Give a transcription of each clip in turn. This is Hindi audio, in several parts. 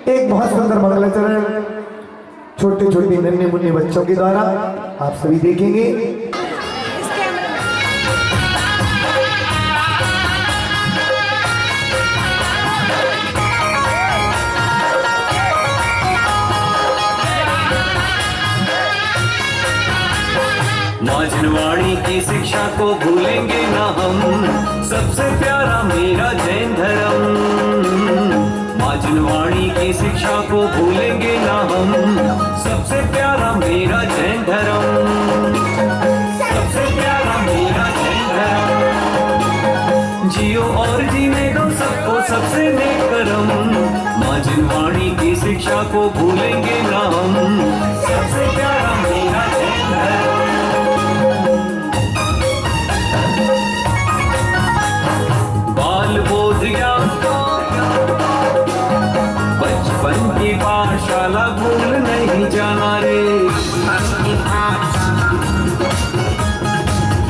एक बहुत सुंदर मंगलाचरण छोटे छोटे नन्हे मुन्ने बच्चों के द्वारा आप सभी देखेंगे। माँ जिनवाणी की शिक्षा को भूलेंगे ना हम, सबसे प्यारा मेरा जैन धर्म। माँ जिनवाणी की शिक्षा को भूलेंगे ना हम, सबसे प्यारा मेरा जैन धर्म, सबसे प्यारा मेरा जैन धर्म। जियो और जीने दो सबको सबसे नेक करम, माँ जिनवाणी की शिक्षा को भूलेंगे ना हम, सबसे प्यारा मेरा जैन धर्म। बचपन की पाठशाला भूल नहीं जाना रे,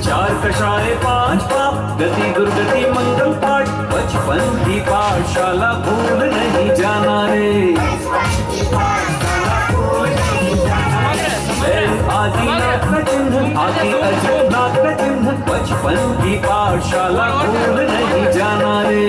चार कषाय पांच पाप गति दुर्गति मंगल पाठ, बचपन की पाठशाला भूल नहीं जाना रे। आदिनाथ का चिन्ह आदि अजनाथ का चिन्ह, बचपन की पाठशाला भूल नहीं जाना रे।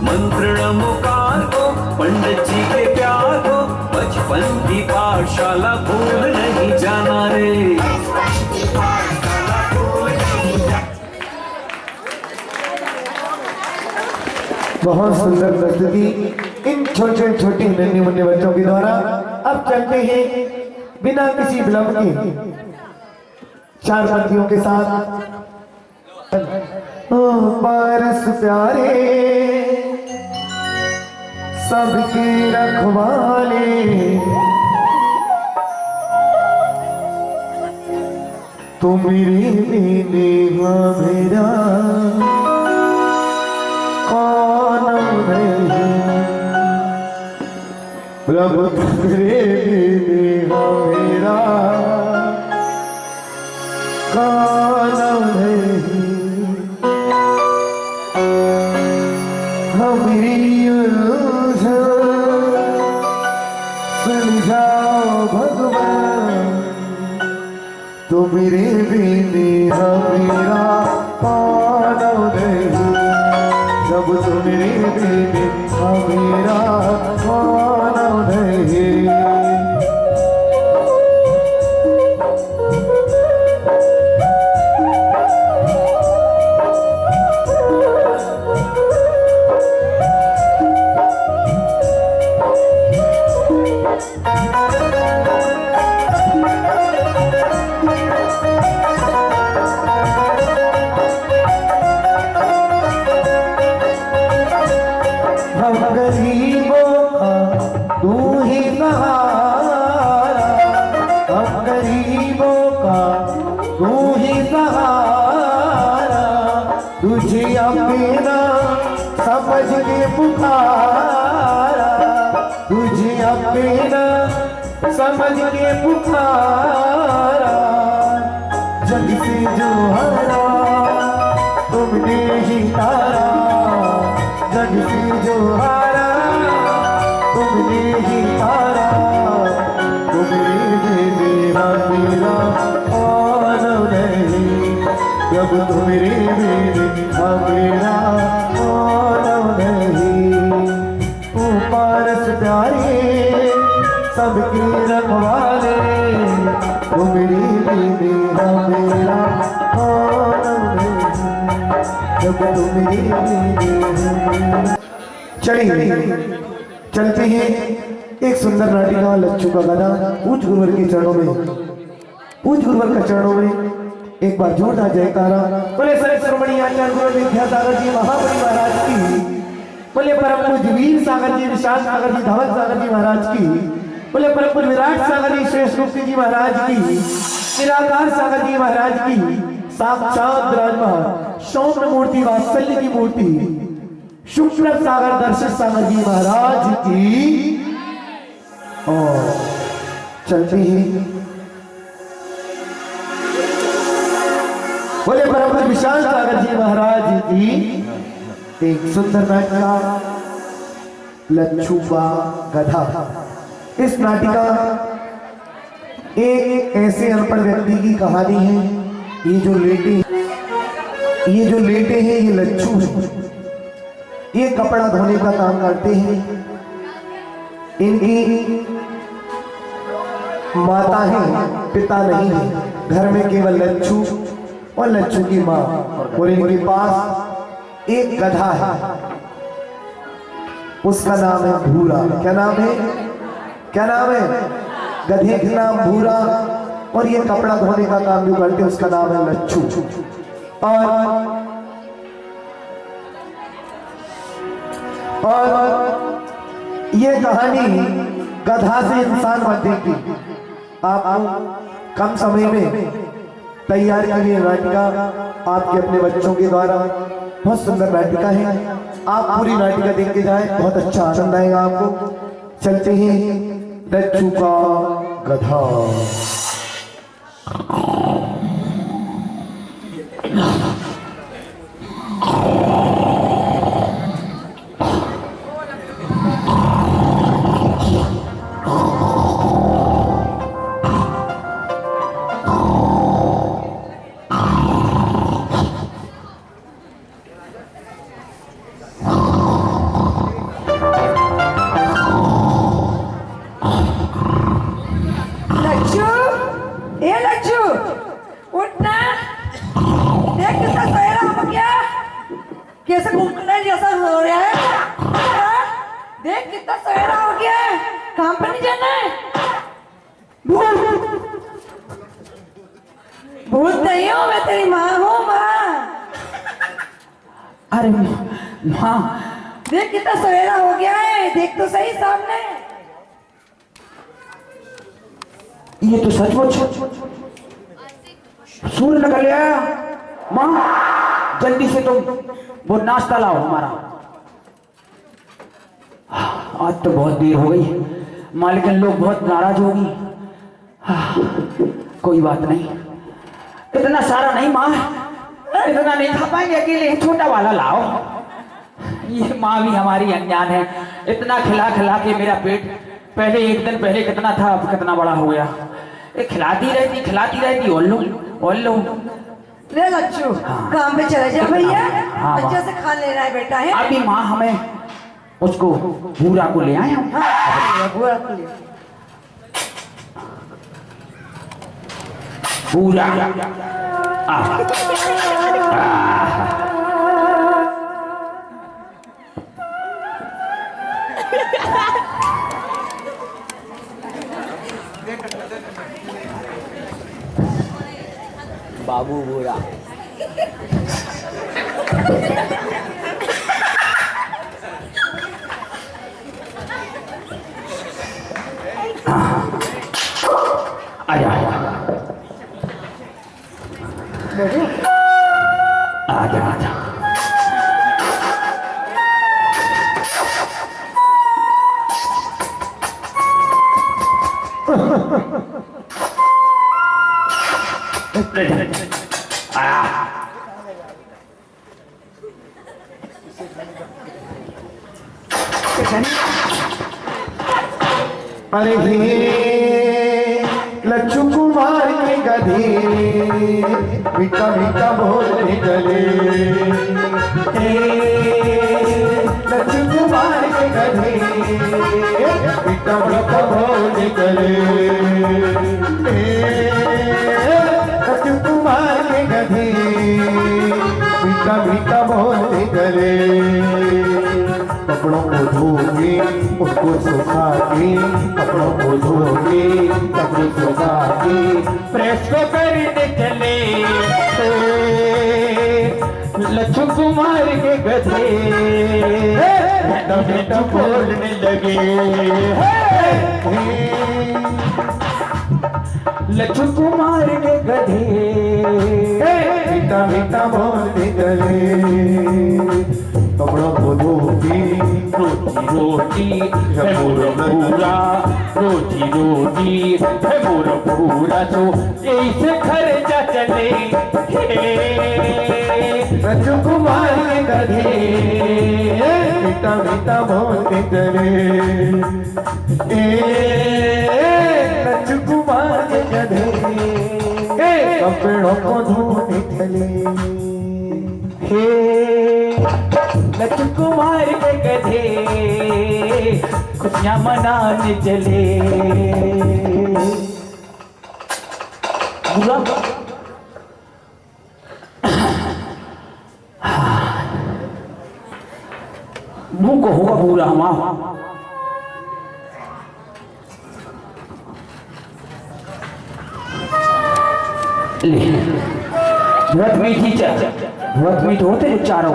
मंत्र नमोकार को पंडित जी के प्यार को, बचपन की पाठशाला भूल नहीं जाना रे। बहुत सुंदर प्रस्तुति इन छोटे छोटे नन्हे मुन्ने बच्चों के द्वारा। अब चलते हैं बिना किसी विलंब के चार पंक्तियों के साथ। पारस प्यारे सबके रखवाले, तुम मेरे नेहा मेरा कौन नहीं, प्रभु तेरे नेहा मेरा कौन नहीं। सुन जाओ भगवान, तो मेरे नेहा मेरा कौन नहीं, जब तो मेरे नेहा मेरा कौन नहीं। तुझे अपना समझ के पुकारा, तुझे अपना समझ के पुकारा, जग से जो हरा तुमने ही तारा, जग से जो हरा तुमने ही तारा, तुम्हें मेरा मेरा कौन नहीं, जब तुम्हें मेरा कौन नहीं। ओ पारस प्यारे सबके रखवाले, तुम्हें मेरा कौन नहीं, जब तुम्हें। चलिए चलते हैं एक सुंदर नाटिका लच्छू का गाना पूज गुरुवर के चरणों में, पूज गुरुवर के चरणों में एक बार जोरदार जयकारा। बोले सरे श्रोमणी आचार्य गुरु विद्यासागर जी महाबली महाराज की, बोले परम पूज्य वीर सागर जी, विशाल सागर जी, धवल सागर जी महाराज की, बोले परम पूज्य विराट सागर जी, श्रेष्ठ गुप्ती जी महाराज की, निराकार सागर जी महाराज की, साक्षात विराजमान सौम्य मूर्ति वात्सल्य की मूर्ति शुक्र सागर दर्शन सागर जी महाराज की। और चलते ही बोले परम विशाल सागर जी महाराज की। एक सुंदर नाटिका लच्छू का गधा। इस नाटिका एक ऐसे अनपढ़ व्यक्ति की कहानी है। ये जो लेटे हैं ये लच्छू हैं। ये कपड़ा धोने का काम करते हैं। इनकी माता है, पिता नहीं है। घर में केवल लच्छू और लच्छू की माँ, और इनके पास एक गधा है। उसका नाम है भूरा। क्या नाम है? क्या नाम है? गधे का नाम भूरा, और ये कपड़ा धोने का काम जो करते हैं उसका नाम है लच्छू। और ये कहानी गधा से इंसान बनने की आप कम समय में तैयार करिए। नाटिका आपके अपने बच्चों के द्वारा बहुत सुंदर नाटिका है। आप पूरी नाटिका देख के जाए, बहुत अच्छा आनंद आएगा आपको। चलते हैं लच्छू का गधा। कैसे घूमने जैसा हो रहा है? देख कितना सवेरा हो गया है, काम पर नहीं जाना है? भूल नहीं हो, मैं तेरी माँ हूँ। माँ, अरे माँ, देख कितना सवेरा हो गया है, देख तो सही सामने। ये तो सचमुच सूर्य निकल आया। माँ, जल्दी से तुम वो नाश्ता लाओ हमारा। आज तो बहुत देर हो गई, मालिकन लोग बहुत नाराज होगी। कोई बात नहीं, इतना सारा नहीं माँ, इतना नहीं खा पाएंगे अकेले, छोटा वाला लाओ। ये माँ भी हमारी अनजान है। इतना खिला खिला के मेरा पेट पहले एक दिन पहले कितना था, अब कितना बड़ा हो गया। ये खिलाती रहती। और लो ले लच्छू, काम पे चले जा भैया। अच्छे से खा लेना है बेटा है। अभी माँ हमें उसको भूरा को ले आए हम। भूरा को ले भूरा बाबू भूरा। आजा आजा आजा। अरे हे लच्छू कुमार के गधे, मीठा मीठा बोलने गले। हे लच्छू कुमार के गधे, मीठा मीठा बोलने गले। हे लच्छू कुमार के गधे, मीठा मीठा बोलने गले। कपड़ों को धोके उसको सुखा के, कपड़ों को धोके कपड़े सुखा के प्रेस को करने चले। लच्छू कुमार के गधे बेटा बेटा बोलने लगे। लच्छू कुमार के गधे बेटा बेटा बोलने लगे। कपड़ों को धोके रोटी है मोर भूरा, रोटी है मोर भूरा। तो ऐसे खर्चा चले लच्छू कुमार के गधे मीठा मीठा बोल के चले लच्छू कुमार के गधे कपड़ों को धोने चले हे लच्छू कुमार के गधे खुशियां मनाने चले। बुरा मुंह को होगा बुरा हमारा ले बहुत मीठी बहुत मीठ होते जो चारों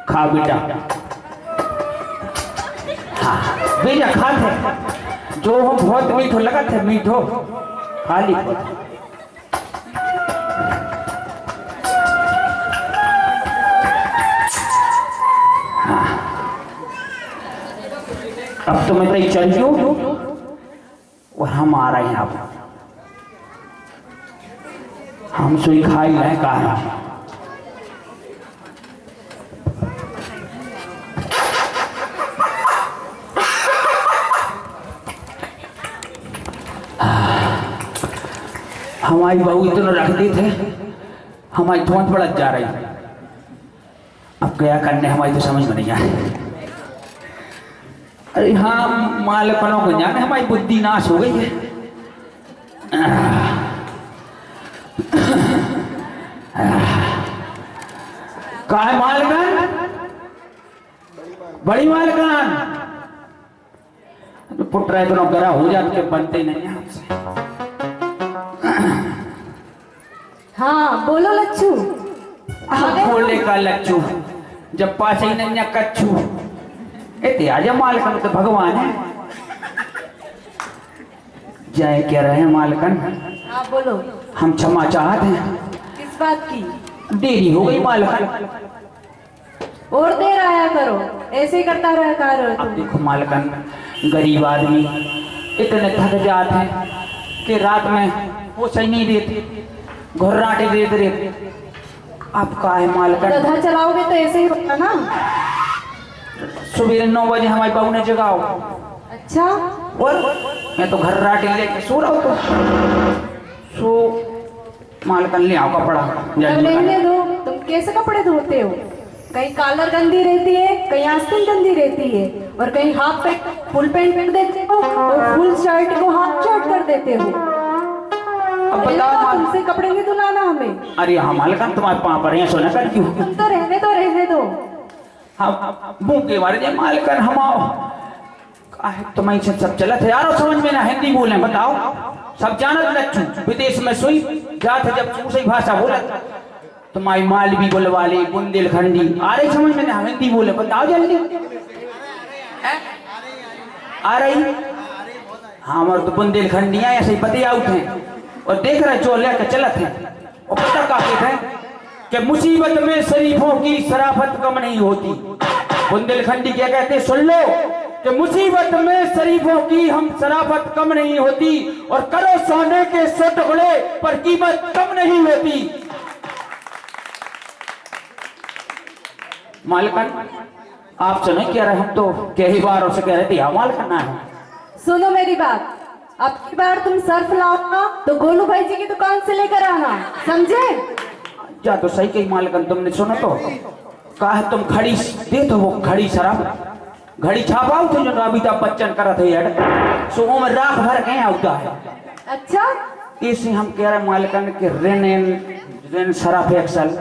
खा बेटा हाँ बेटा खा थे जो हम बहुत मीठो लगा थे मीठो खा ली अब तो मैं तय चल जाऊं और हम आ रहे हैं अब हम सोई खाई रहे कहा हमारी बहू इतना रख दी थे हमारी धोंत बढ़त जा रही अब क्या करने हमारी तो समझ में नहीं आ रही। अरे हाँ मालकनों को जाने हमारी बुद्धि नाश हो गई है। कहा है मालकन बड़ी मालकन तो पुट रहे दोनों गरा हो जाते के बनते नहीं हैं आपसे। हाँ बोलो लच्छू बोले का लच्छू जब पास ही नहीं कच्छू ए आजा मालकन तो भगवान है जय कह रहे हैं मालकन। हाँ बोलो हम क्षमा चाहते हैं किस बात की देरी हो गई मालकन। और देर आया करो ऐसे ही करता रहा करो अब तुम। देखो मालकन गरीब आदमी इतने थक जाते हैं कि रात में वो सही नहीं देते घुर्राटे देते रहते। अब का है मालकन गधा चलाओगे तो ऐसे ही होगा ना। सुबह 9 बजे हमारी बहू ने जगाओ अच्छा और मैं तो घर्राटे लेके सो रहा हूँ तो सो मालकन ले आओ कपड़ा तो जल्दी रहने दो। तुम कैसे कपड़े धोते हो कहीं कॉलर गंदी रहती है कहीं आस्तीन गंदी रहती है और कहीं हाफ पैंट फुल पैंट पहन देते हो और फुल शर्ट को हाफ शर्ट कर देते हो। अब बताओ तुमसे कपड़े नहीं धुलाना हमें। अरे हाँ मालकन तुम्हारे पाँव पर यहाँ सोना कर क्यों तुम तो रहने दो हम मुंह के बारे में मालकन हम आओ काहे तुम्हें से सब चलत है यार समझ में ना हिंदी बोले बताओ सब जानत लच्छू विदेश में सुई जात है जब दूसरी भाषा बोला तुम्हारी माल भी बोलवाले बुंदेलखंडी आ रही समझ में ना हिंदी बोले बताओ जल्दी आ रही हाँ हमारे तो बुंदेलखंडियाँ ऐसे ही बतिया उठे और देख रहे जो लेकर चलत है और पता का कहते हैं कि मुसीबत में शरीफों की शराफत कम नहीं होती। बुंदेलखंडी क्या कहते हैं सुन लो कि मुसीबत में शरीफों की हम शराफत कम नहीं होती और करो सोने के 100 टुकड़े पर कीमत कम नहीं होती। मालकन आपसे नहीं कह रहे हम तो कई बार से कह रहे थे हमाल करना है। सुनो मेरी बात अब की बार तुम सर्फ लाओगा तो गोलू भाई जी की दुकान से लेकर आना समझे। जा तो सही कही मालकन तुमने सुना तो कहा है तुम घड़ी दे तो वो घड़ी शराब घड़ी छापाओ तो जो अमिताभ बच्चन करा थे यार सो वो में राख भर के आता है। अच्छा इसे हम कह रहे मालकन के रेन शराब एक्सल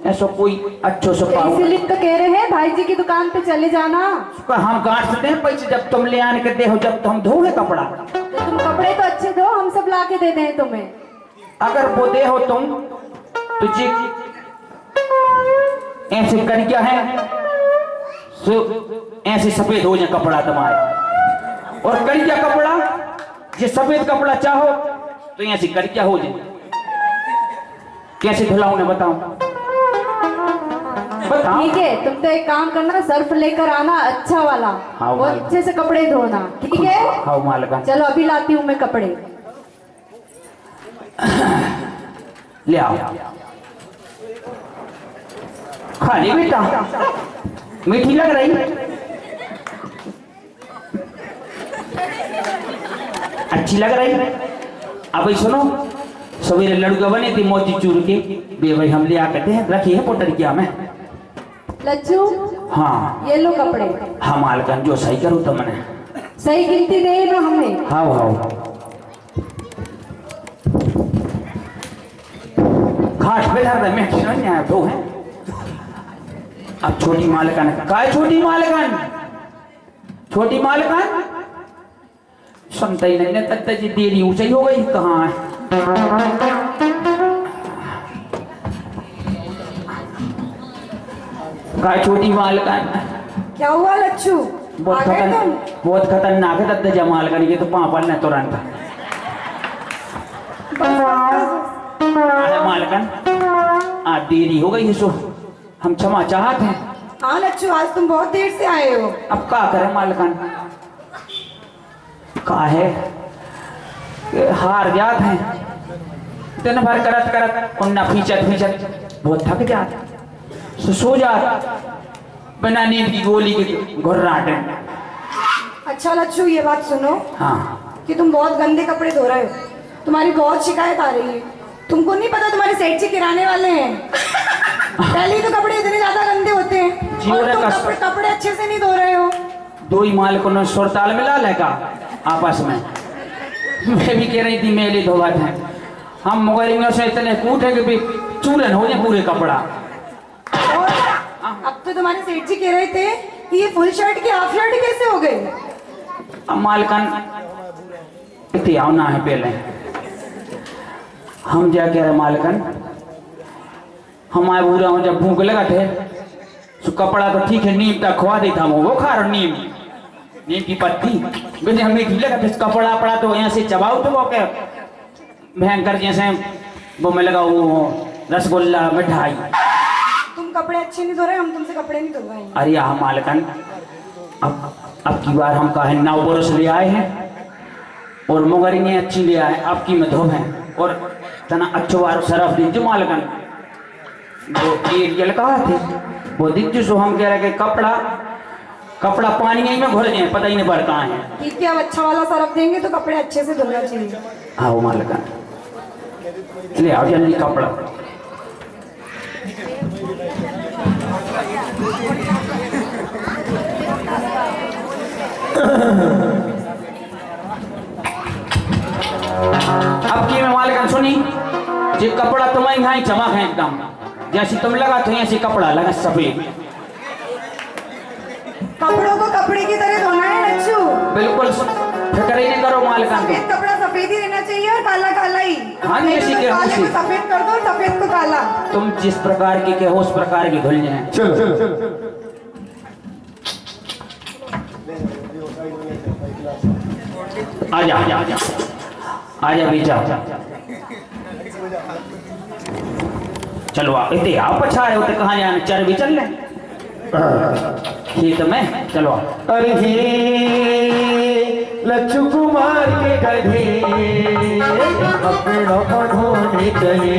ऐसा कोई अच्छो से पाओ इसीलिए तो कह रहे हैं भाई जी की दुकान पे चले जाना। हम गांठ से दें पैसे जब तुम ले आने के दे हो जब तुम धोगे कपड़ा तो तुम कपड़े तो अच्छे दो हम सब ला के दे दें तुम्हें। अगर वो दे हो तुम तुझे ऐसे कर क्या है सो ऐसे सफेद हो जाए कपड़ा तुम्हारा और कर क्या कपड़ा ये सफेद कपड़ा चाहो तो ऐसे कर क्या हो जाए कैसे धुलाऊ ने बताओ बताओ। ठीक है तुम तो एक काम करना सर्फ लेकर आना अच्छा वाला हाँ, वो अच्छे से कपड़े धोना ठीक है। हाँ मालका चलो अभी लाती हूँ मैं कपड़े। ले आओ खा ली बेटा, मीठी लग रही, अच्छी लग रही। अब सुनो, सवेरे लड़का बने थी मोती चूर के, बे भाई हम ले आते हैं, रखी है पोटर क्या में। लज्जू, हाँ ये लो कपड़े। हाँ मालकन, जो सही करूँ तो मैंने सही गिनती दे ना हमें। हाँ हाँ घाट पे धर दे, मैं नहीं आया तो है। अब छोटी मालकन का है, छोटी मालकन, छोटी मालकन सुनता ही नहीं, तब जी देरी ऊंचाई हो गई, कहाँ है। का छोटी मालकन, क्या हुआ लच्छू? बहुत आ गए तुम? बहुत खतरनाक है तब जमाल करके तो पापा ने तुरंत मालकन आज देरी हो गई है, सो हम क्षमा चाहते हैं। हाँ लच्छू, आज तुम बहुत देर से आए हो। अब क्या करें मालकन, का है हार जात है, दिन भर करत करत उन्ना फीचत फीचत बहुत थक जात, सो जात बिना नींद की गोली के घुर्राटे। अच्छा लच्छू, ये बात सुनो हाँ कि तुम बहुत गंदे कपड़े धो रहे हो, तुम्हारी बहुत शिकायत आ रही है। तुमको नहीं पता तुम्हारे सेठ जी किराने वाले हैं? पहले ही तो कपड़े इतने ज्यादा गंदे होते हैं जी, और तुम और कपड़े अच्छे से नहीं धो रहे हो। दो ही मालिकों ने सुर ताल मिला लेगा आपस में। मैं भी कह रही थी मेले धोवा थे हम, मुगरियों से इतने कूट है कि भी चूरन हो जाए पूरे कपड़ा। और अब तो तुम्हारे सेठ जी कह रहे थे कि ये फुल शर्ट की हाफ शर्ट कैसे हो गई? अब मालकन इतनी आवना है, पहले हम क्या कह रहे मालकन, हमारे बुरा हो जब भूख लगा थे तो कपड़ा तो ठीक है, नीम तक खवा देता हूँ, वो खा रहा नीम की पत्ती बिना हमें ठीक लगा, फिर कपड़ा पड़ा तो यहाँ से चबाओ तो वो क्या भयंकर जैसे वो मैं लगा वो रसगुल्ला मिठाई। तुम कपड़े अच्छे नहीं धो रहे, हम तुमसे कपड़े नहीं धुलवाएंगे। अरे यहाँ मालकन, अब की बार हम कहा 9 बरस ले आए हैं और मुगरियाँ अच्छी ले आए, अब की में धोब हैं और तना अच्छो बार सरफ दीजिए मालकन। वो एरियल कहा थे वो दीजिए, सो हम कह रहे कि कपड़ा पानी में घुल जाए, पता ही नहीं पड़ता है। ठीक है, अब अच्छा वाला सरफ देंगे तो कपड़े अच्छे से धुलना चाहिए। हाँ वो मालकन ले आओ जल्दी कपड़ा। अब की मैं मालकन सुनी, जो कपड़ा तुम्हारी यहाँ चमक है एकदम, जैसे तुम लगा तो ऐसे कपड़ा लगा सफेद। कपड़ों को कपड़े की तरह धोना है लच्छू। बिल्कुल फिक्र ही नहीं करो मालकन को। सफेद कपड़ा सफेद ही रहना चाहिए और काला काला ही। हाँ, नहीं जैसे तो कि काले उसी- को सफेद कर दो और सफेद को काला। तुम जिस प्रकार की कहो उस प्रकार की धुल जाए। चलो आजा आजा आजा आजा बेचा, चलो आप इतने आप अच्छा है, उते कहाँ जाना, चर भी चल रहे खेत में, चलो आप। अरे हे लच्छू कुमार के गधे कपड़ों को धोने चले,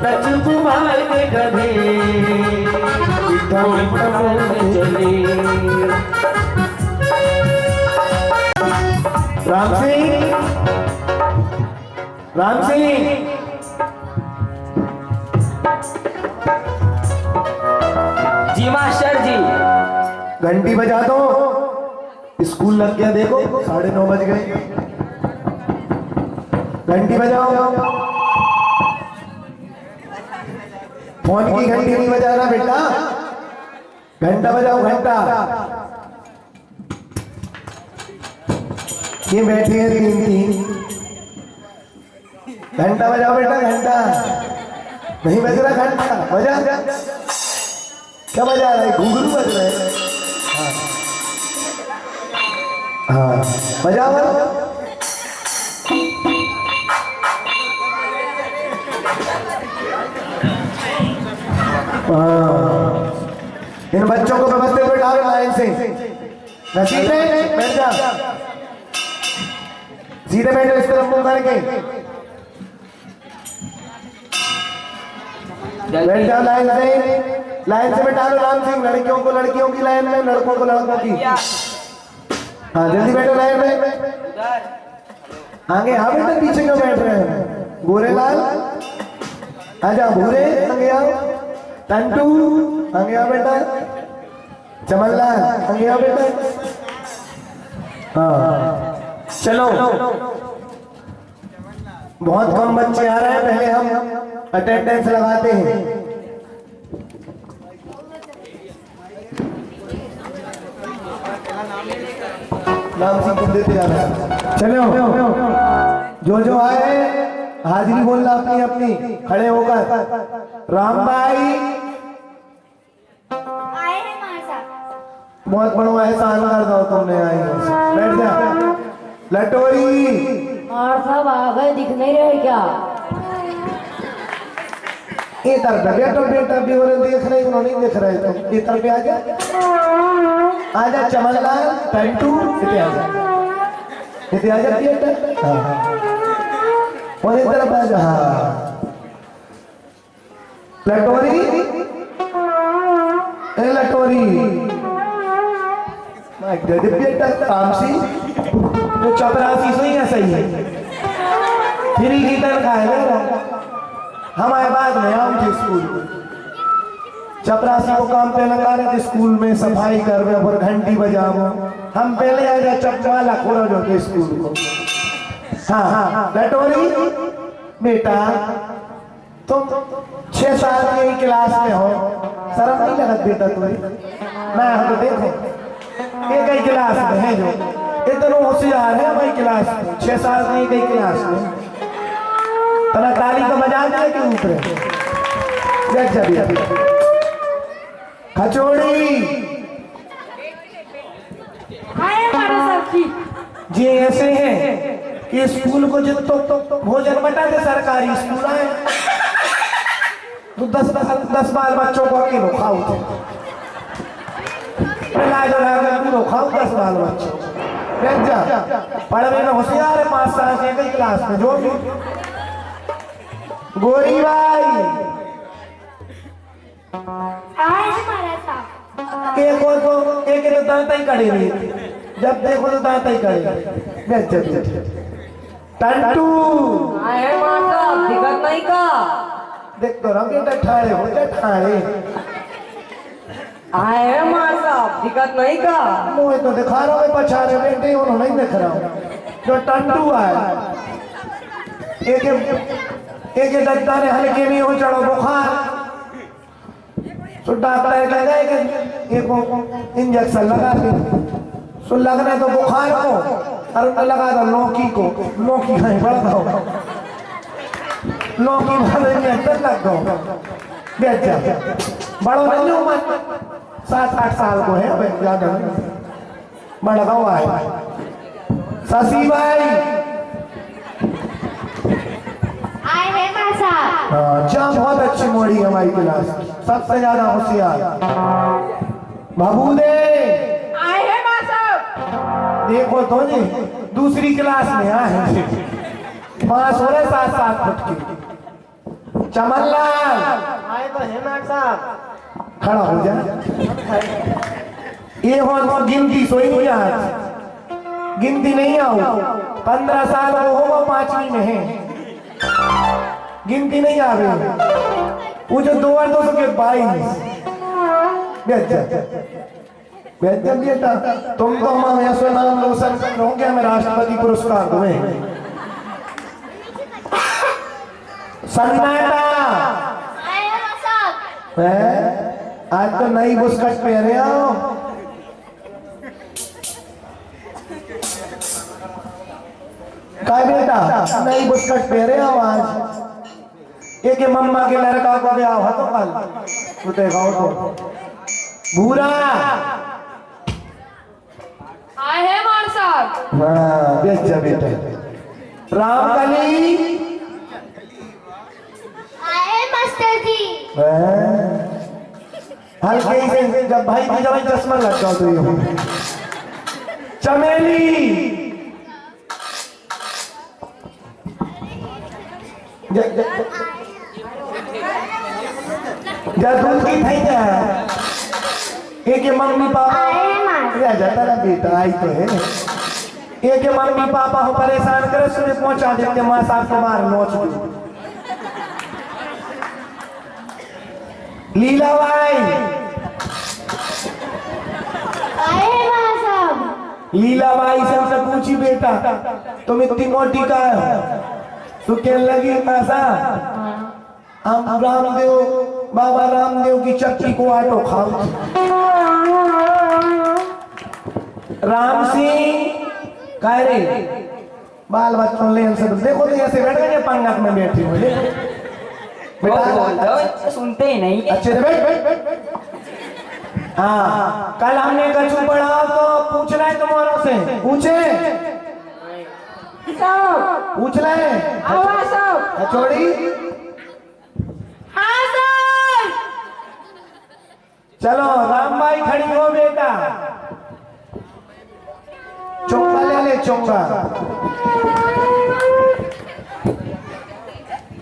लच्छू कुमार के गधे धोने चले। राम सिंह, राम सिंह, जी मास्टर जी। घंटी बजा दो, स्कूल लग गया, देखो 9:30 बज गए। घंटी बजाओ, फोन की घंटी नहीं बजाना बेटा, घंटा बजाओ घंटा। ये बैठे हैं 3-3, घंटा बजाओ बेटा, घंटा नहीं बज रहा, घंटा बजा। क्या बजा रहा है? घुंघरू बज रहे हैं। हाँ बजाओ। इन बच्चों को व्यवस्थित बैठा लो लाइन से। नसीब है, बैठ जा, सीधे बैठो इस तरफ मुंह करके। बैठ जाओ लाइन से बैठा लो राम सिंह। लड़कियों को लड़कियों की लाइन में, लड़कों को लड़कों की। हाँ जल्दी बैठो लाइन में। आगे हाँ बेटा, पीछे क्यों बैठ रहे हैं? गोरे लाल आजा, भूरे आगे आओ। टंटू आगे आओ बेटा। चमन लाल आगे आओ बेटा। हाँ चलो, बहुत कम बच्चे आ रहे हैं, पहले हम अटेंडेंस लगाते हैं। नाम सिंह को देते जाना। चलो जो आए हाजिरी बोलना अपनी अपनी, खड़े होकर। राम भाई आए हैं मां साहब। बहुत बड़ा एहसान कर दो तुमने, आई बैठ जा। लटोरी और सब आ गए, दिख नहीं रहे क्या? ये तरफ बेटा भी हो रहे, देख रहे उन्होंने नहीं देख रहे तो ये तरफ आजा चमनलाल टंटू इधर आजा बेटा। और इस तरफ आजा। लटोरी लटोरी बेटा तामसी जो चपरासी सही है, सही है। फिर की तनख्वाह है। हमारे बाद में हम थे स्कूल चपरासी को काम पे लगा रहे थे, स्कूल में सफाई कर रहे और घंटी बजाओ। हम पहले आ जाए चपवाला खोला जो थे स्कूल को। हाँ लटोरी बेटा, तुम 6 साल की क्लास में हो, शर्म नहीं लगत बेटा तुम्हें? मैं तो देखो एक ही क्लास में है, जो इतना होशियार है हमारी क्लास में, 6 साल की एक ही क्लास में। तना ताली का बजा दिया के ऊपर खचोड़ी जी ऐसे हैं कि स्कूल को जो तो भोजन बटा दे सरकारी स्कूल है तो 10 बाल बच्चों को अकेलो खाओ थे, खाओ 10 बाल बच्चों। पढ़ने में होशियार है, 5 साल से एक क्लास में। जो भी गोरी भाई एक तो दांत ही कड़े रही, जब देखो तो दांत ही कड़े। टंटू दिक्कत नहीं का? देख तो रंगे ठाड़े हो जा ठाड़े। आए मां साहब, दिक्कत नहीं का? मुझे तो दिखा रहा हूँ पछाड़े बेटे, उन्होंने नहीं दिख रहा। जो टंटू है एक दत्ता ने हल्के में हो चढ़ो बुखार, तो डॉक्टर कहता कि इंजेक्शन लगा दे। तो लगना तो बुखार को और लगा दो लौकी को, लौकी खाए बड़ा हो, लौकी वाले इंजेक्शन लग दो। बैठ जा, बड़ो नहीं उम्र 7-8 साल को है, अब ज्यादा बड़ा हुआ है। शशि भाई आए हैं मां साहब। अच्छा बहुत अच्छी मोड़ी है हमारी क्लास, सबसे ज्यादा होशियार। बाबू दे आए हैं मां साहब। देखो तो जी दूसरी क्लास में आए, 5 हो रहे 7-7 फुट की। चमनलाल आए तो है मां साहब। खड़ा हो जा। ये हो गिनती सोई नहीं, आज गिनती नहीं आओ। 15 साल को होगा, 5वीं में है, गिनती नहीं आ रही। वो जो 2 और 2 के 22। बेटा तुम तो हमारे यहाँ नाम रोशन करोगे, हमें राष्ट्रपति पुरस्कार दूंगे। सन्नाटा आए हैं मां साहब। आज तो नई बुस्कट पहने आओ। काय बेटा नई बुस्कट पहने आओ आज। एक मम्मा के लड़का को गया हो तो कल तो देखाओ तो भूरा। आए हैं मां साहब। हाँ बेचा बेटा। रामकली आए मास्टर जी। हल्के ही से जब भाई की जब चश्मा लग जाओ तो ये हो। चमेली जा दूध की थई जा एक के मम्मी पापा आए हैं मास्टर अरे जाता ना बेटा आई तो है एक के मम्मी पापा हो परेशान करे सुने पहुंचा देते मां साहब के मार नोच लीला भाई आए हैं माँ साहब लीला बाई से हमने पूछी बेटा तुम इतनी मोटी का है तो कहने लगी ऐसा हम रामदेव बाबा रामदेव की चक्की को आटो खाओ राम सिंह कह रे बाल बच्चों ले हमसे देखो तो ऐसे बैठ गए पंगत में बैठी हुई बेटा सुनते ही नहीं। अच्छे से बैठ हाँ कल हमने कछु पढ़ा तो पूछना है तुम्हारों से पूछे पूछना है कचौड़ी हाँ सर चलो राम भाई खड़ी हो बेटा चौका ले चौका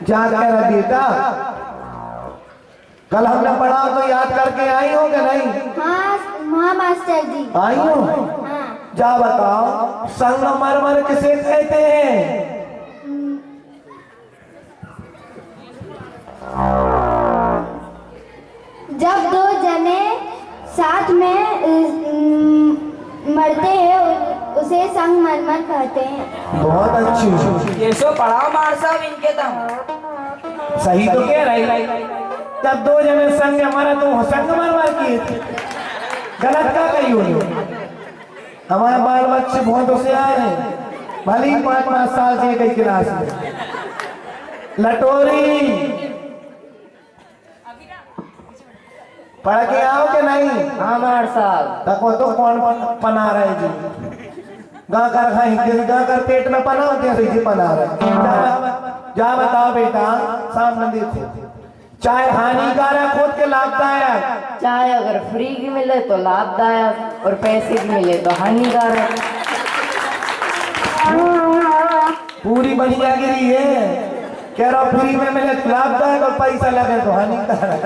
याद कर बेटा कल हमने पढ़ा तो याद करके आई हो कि नहीं हाँ मास्टर जी आई हो हाँ जा बताओ संगमरमर किसे कहते हैं जब दो जने साथ में मरते हैं उसे संगमरमर कहते हैं। बहुत अच्छी ये सो पढ़ाओ मार साहब इनके तुम। सही तो कह रही जब दो जने संग हमारा तो संगमरमर किए थे गलत क्या कही होनी हमारे बाल बच्चे बहुत होशियार हैं भले ही 5-5 साल से कई क्लास में लटोरी पढ़ के आओ कि नहीं हमार साहब तको तो कौन पना रहे जी गा कर खाएंगे गा कर पेट में पना होते हैं जी पना रहे जा बताओ बेटा सामने देखो चाय हानिकारक खुद के लाभदायक चाय अगर फ्री की मिले तो लाभदायक और पैसे की मिले तो हानिकारक। पूरी बढ़िया गिरी है कह रहा फ्री में मिले तो लाभदायक और पैसा लगे तो हानिकारक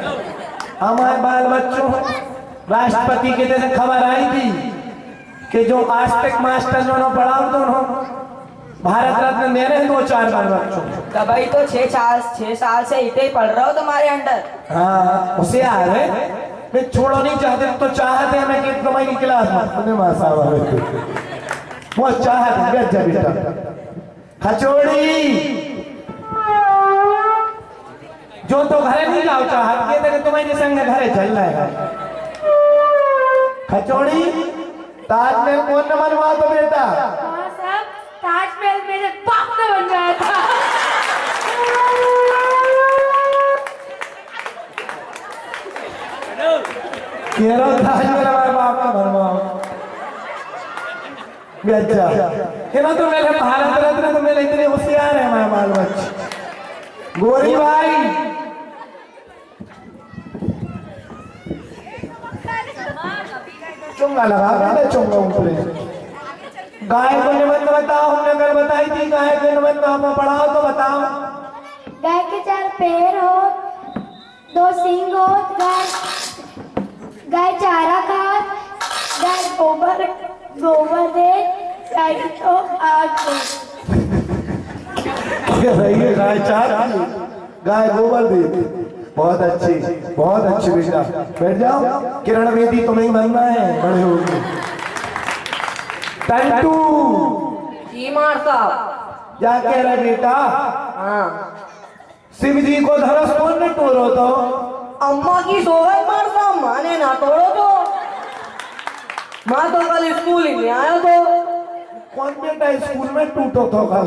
हमारे बाल बच्चों राष्ट्रपति के दिन खबर आई थी कि जो आज तक मास्टर जो पढ़ा दोनों भारत रत्न दे रहे हैं 2-4 बाल बच्चों तब भाई तो 6 साल से इतने ही पढ़ रहा हो तुम्हारे अंडर। हाँ उसे आ रहे मैं छोड़ो नहीं चाहते तो चाहते हैं मैं कि तुम्हारी क्लास में मां साहब वो चाहते गज्जा बेटा खचोड़ी जो तो घरे नहीं जाओ चाहत के तो तुम्हारे संग घरे चल रहा है खचोड़ी ताजमहल कौन न बनवा तो बेटा ताजमहल मेरे बाप ने बनवाया था। कह रहा ताजमहल हमारे बाप का बनवाओ गज्जा ये तो मेरे भारत रत्न तो मेरे इतने होशियार है हमारे बाल बच्चे गोरी भाई चुंगा लगा बेटा चुंगा ऊपर गाय को निबंध बताओ हमने कल बताई थी गाय के निबंध आप पढ़ाओ तो बताओ गाय के 4 पैर हो 2 सींग हो गाय चारा खात गाय गोबर दे गाय तो आग हो। गाय चार गाय गोबर दे बहुत अच्छी बेटा बैठ जाओ किरण बेदी तुम्हें बनना है बड़े होगे टंटू जी मार साहब। क्या कह रहा बेटा हाँ शिव जी को धरस कौन ने तोड़ो तो अम्मा की सोहर मार साहब माने ना तोड़ो तो माँ तो कल स्कूल ही नहीं आया तो कौन बेटा स्कूल में टूटो तो कल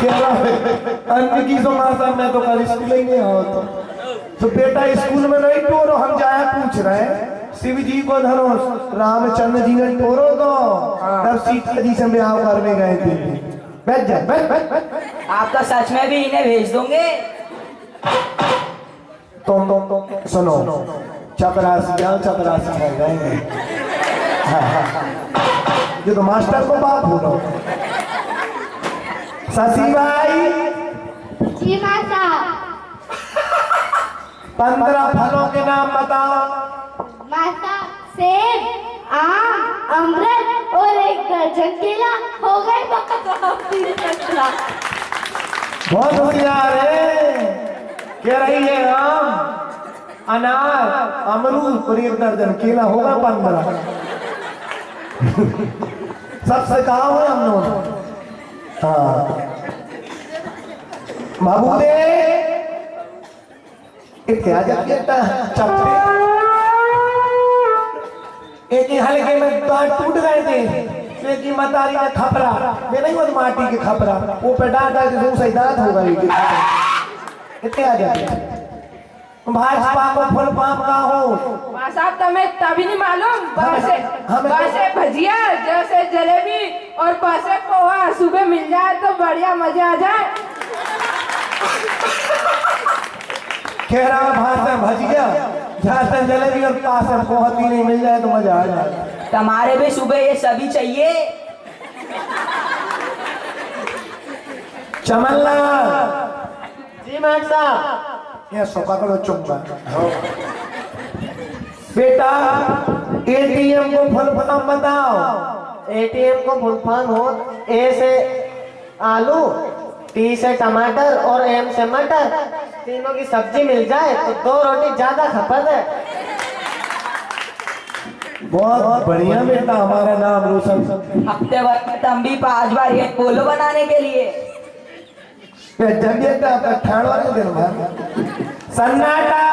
कह रहा है अन्य की तो माँ साहब मैं तो कल स्कूल ही नहीं आया तो बेटा स्कूल में नहीं टोरो हम जाया पूछ रहे हैं शिव जी को धरो रामचंद्र जी ने टोरो तो तब सीता जी से ब्याह करने गए थे बैठ जा बैठ आप तो सच में भी इन्हें भेज दोगे। तुम सुनो चपरासी कर जाएंगे ये तो मास्टर को बात बोलो शशि भाई जी माता। 15 फलों के नाम बताओ। माता सेब, आम, अमृत और 1 दर्जन केला। हो गए माता। बहुत होशियार है। कह रही है आम, अनार, अमरूद और 1 दर्जन केला, होगा 15। सबसे कहा हुआ हम लोग। हाँ बाबू दे इत्यादि चपटे एक ही हल्के में दांत टूट गए थे। एक ही मतारी का खपरा, मैं नहीं वो माटी के खपरा, वो पे डांट डाल सही दांत होगा। इतने आ जाते भाजपा को फुल पाम का हो। माँ साहब तमें तभी नहीं मालूम। बसे भजिया जैसे जलेबी और बसे पोहा सुबह मिल जाए तो बढ़िया मजा आ जाए। कह रहा है भाषा भजिया झांसे जलेबी और पास पोहा नहीं मिल जाए तो मजा आ जाए। तुम्हारे भी सुबह ये सभी चाहिए। चमल्ला जी मास्टर साहब। ये सोफा करो चुम्बा। बेटा एटीएम को फुल फॉर्म बताओ। एटीएम को फुल फॉर्म हो, ए से आलू, टी से टमाटर और एम से मटर। तीनों की सब्जी मिल जाए तो 2 रोटी ज्यादा खपत है। बहुत बढ़िया बेटा, हमारा नाम रोशन। हफ्ते भर में तुम भी 5 बार ये पोलो बनाने के लिए। जब ठाण वाले दिन भर सन्नाटा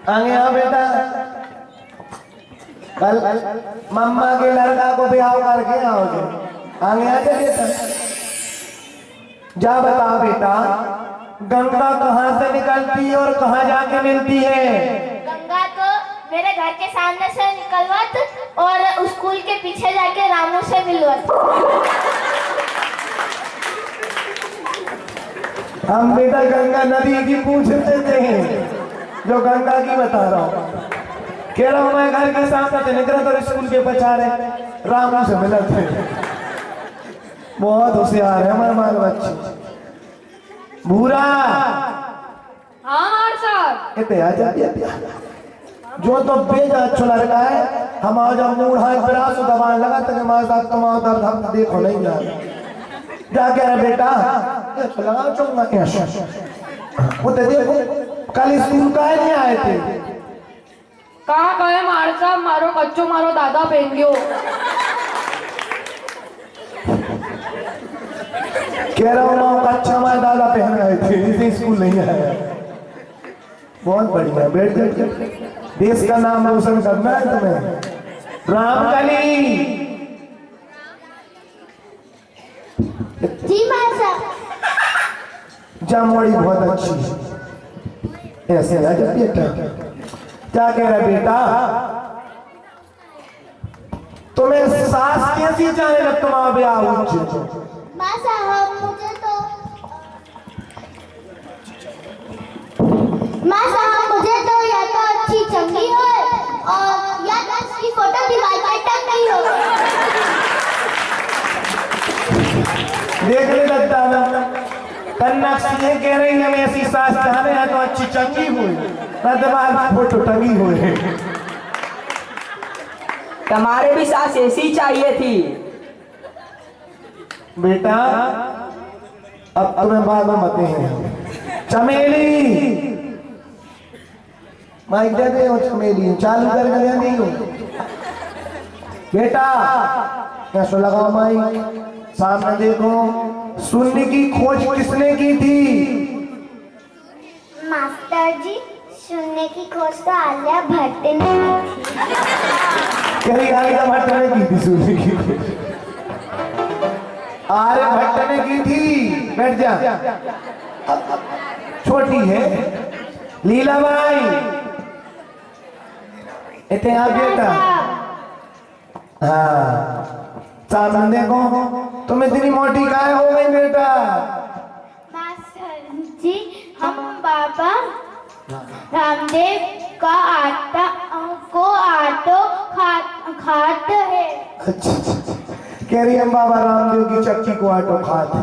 आगे आओ बेटा। कल मम्मा के लड़का को ब्याह करके आओगे। आगे आ जा बेटा। जा बता बेटा, गंगा कहाँ से निकलती है और कहाँ जाके मिलती है? गंगा तो मेरे घर के सामने से निकलवत और स्कूल के पीछे जाके रामू से मिलवत। हम बेटा गंगा नदी की पूछ लेते हैं, जो गंगा की बता रहा हूँ। कह रहा हूँ मैं घर के सामने से निकला तो स्कूल के पछाड़े रामू से मिला थे। बहुत होशियार है हमारे बाल बच्चे। भूरा हाँ साहब। इतने आ जाती जो तो बेजा अच्छा लड़का है। हम आज मूड हाथ प्रयास दबाने लगा तक हमारे साथ कमाओ दर्द हम देखो नहीं जा क्या कह रहे बेटा? लगाओ चुंगा वो तो देखो कल स्कूल का नहीं आए थे। कहाँ गए मार साहब? मारो कच्चो मारो दादा पहन गयो। कह रहा हूँ माँ अच्छा हमारे दादा पहन गए थे, इसे स्कूल नहीं आया। बहुत बढ़िया, बैठ जाइए। देश का नाम रोशन करना है तुम्हें। रामकली जी माता। जामोड़ी बहुत अच्छी। ऐसे आ जा बेटा। क्या कह रहा बेटा? तुम्हें सास कैसी जाने लग तुम्हारा ब्याह माँ साहब मुझे तो या तो अच्छी चंगी हो और या तो उसकी फोटो दीवार पर टंग गई हो। देख ले लगता है कन्या सीधे कह रही है, ऐसी सास चाहने हैं तो अच्छी चंगी हुई ना दीवार फोटो टंगी हुई। तुम्हारे भी सास ऐसी चाहिए थी। बेटा अब तुम्हें बाद में बताते हैं। चमेली माइक दे दे। चमेली चालू कर गया नहीं हो बेटा। कैसे लगाओ माइक? सामने देखो। शून्य की खोज किसने की थी? मास्टर जी शून्य की खोज तो आलिया भट्ट ने की थी। कहीं आलिया भट्ट ने की थी शून्य की खोज? आर्य भट्ट ने की थी। बैठ जा। छोटी है लीलाबाई। इतने आप बेटा। हाँ सामने देखो। तुम इतनी मोटी काहे हो गई बेटा? मास्टर जी हम बाबा रामदेव का आटा को आटो खाते हैं। अच्छा कह रही हम बाबा रामदेव की चक्की को आटो खाते।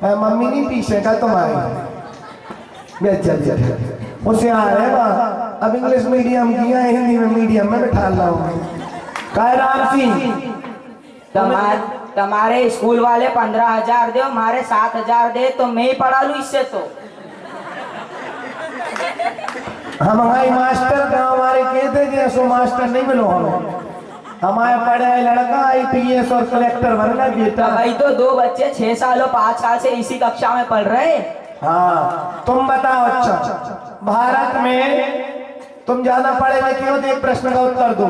मम्मी नहीं पीछे का तुम्हारी। अच्छा अच्छा, उसे आ रहे वहाँ अब इंग्लिश मीडियम किया है, हिंदी में मीडियम में बैठा रहा हूँ। काय राम सिंह तुम्हारे स्कूल वाले 15,000 दे, हमारे 7,000 दे, तो मैं ही पढ़ा लू इससे। तो हमारे मास्टर का हमारे कहते कि ऐसो मास्टर नहीं मिलो हमें, हमारे पढ़े लड़का IPS और कलेक्टर बनना बेटा। भाई तो 2 बच्चे 6 साल और 5 साल से इसी कक्षा में पढ़ रहे। हाँ तुम बताओ, अच्छा भारत में तुम ज्यादा पढ़े लिखे हो तो एक प्रश्न का उत्तर दो।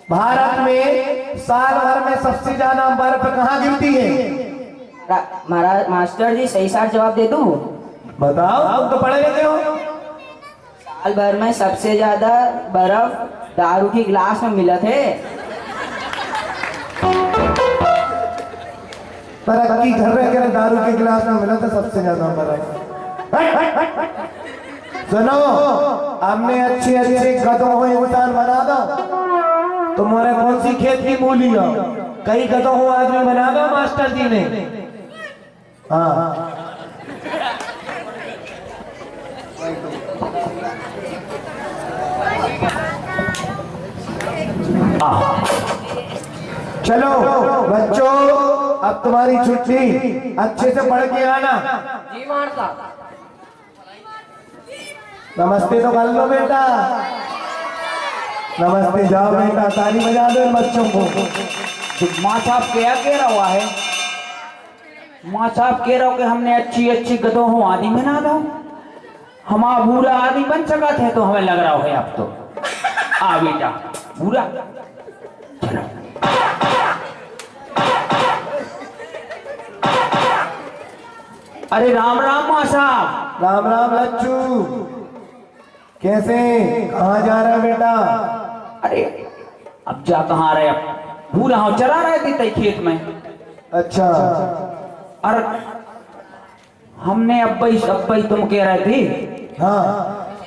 भारत में साल भर में सबसे ज्यादा बर्फ कहाँ गिरती है? महाराज मास्टर जी सही साथ जवाब दे दूं? बताओ, तुम तो पढ़े लिखे हो। साल भर में सबसे ज्यादा बर्फ दारू की गिलास में मिला थे। पर की घर में करे दारू के गिलास में मिला था सबसे ज्यादा बर्फ। सुनो, हमने अच्छे अच्छे गधों को इंसान बना दो। तुम्हारे कौन सी खेत की मूली हो, कई गधों को आदमी बना दो मास्टर जी ने। हाँ चलो बच्चों, अब तुम्हारी छुट्टी, अच्छे से पढ़ के आना। जी मार साहब। नमस्ते तो कर लो बेटा, नमस्ते। जाओ बेटा, ताली बजा दो इन बच्चों को। माँ साहब क्या कह रहा हुआ है? माँ साहब कह रहा हो कि हमने अच्छी अच्छी गधों हो आदि बना दो। हमारा बुरा आदि बन सका थे, तो हमें लग रहा है अब तो। आ बेटा बुरा, चलो। अरे राम राम माँ साहब। राम राम लच्चू, कैसे, कहाँ जा रहा है बेटा? अरे अब जा कहाँ रहे? अब भूला हो चला रहे थे तय खेत में। अच्छा, और हमने अब्बई तुम कह रहे थे हाँ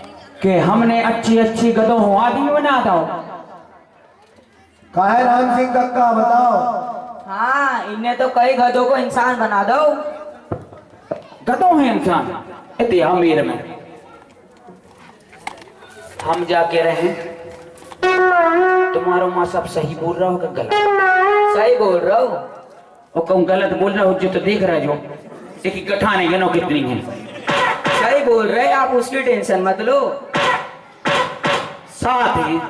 कि हमने अच्छी अच्छी गधों हो आदमी बना दो। कहा है राम सिंह कक्का, बताओ। हाँ, इन्हें तो कई गधों को इंसान बना दो। गधों है इंसान इतने अमीर में। हम जा कह रहे हैं तुम्हारा माँ सब सही बोल रहा हो कि गलत? सही बोल रहा हो। और कहूँ गलत बोल रहा हो जो तो देख रहा जो एक गठाने गनो कितनी है। सही बोल रहे, आप उसकी टेंशन मत लो। साथ ही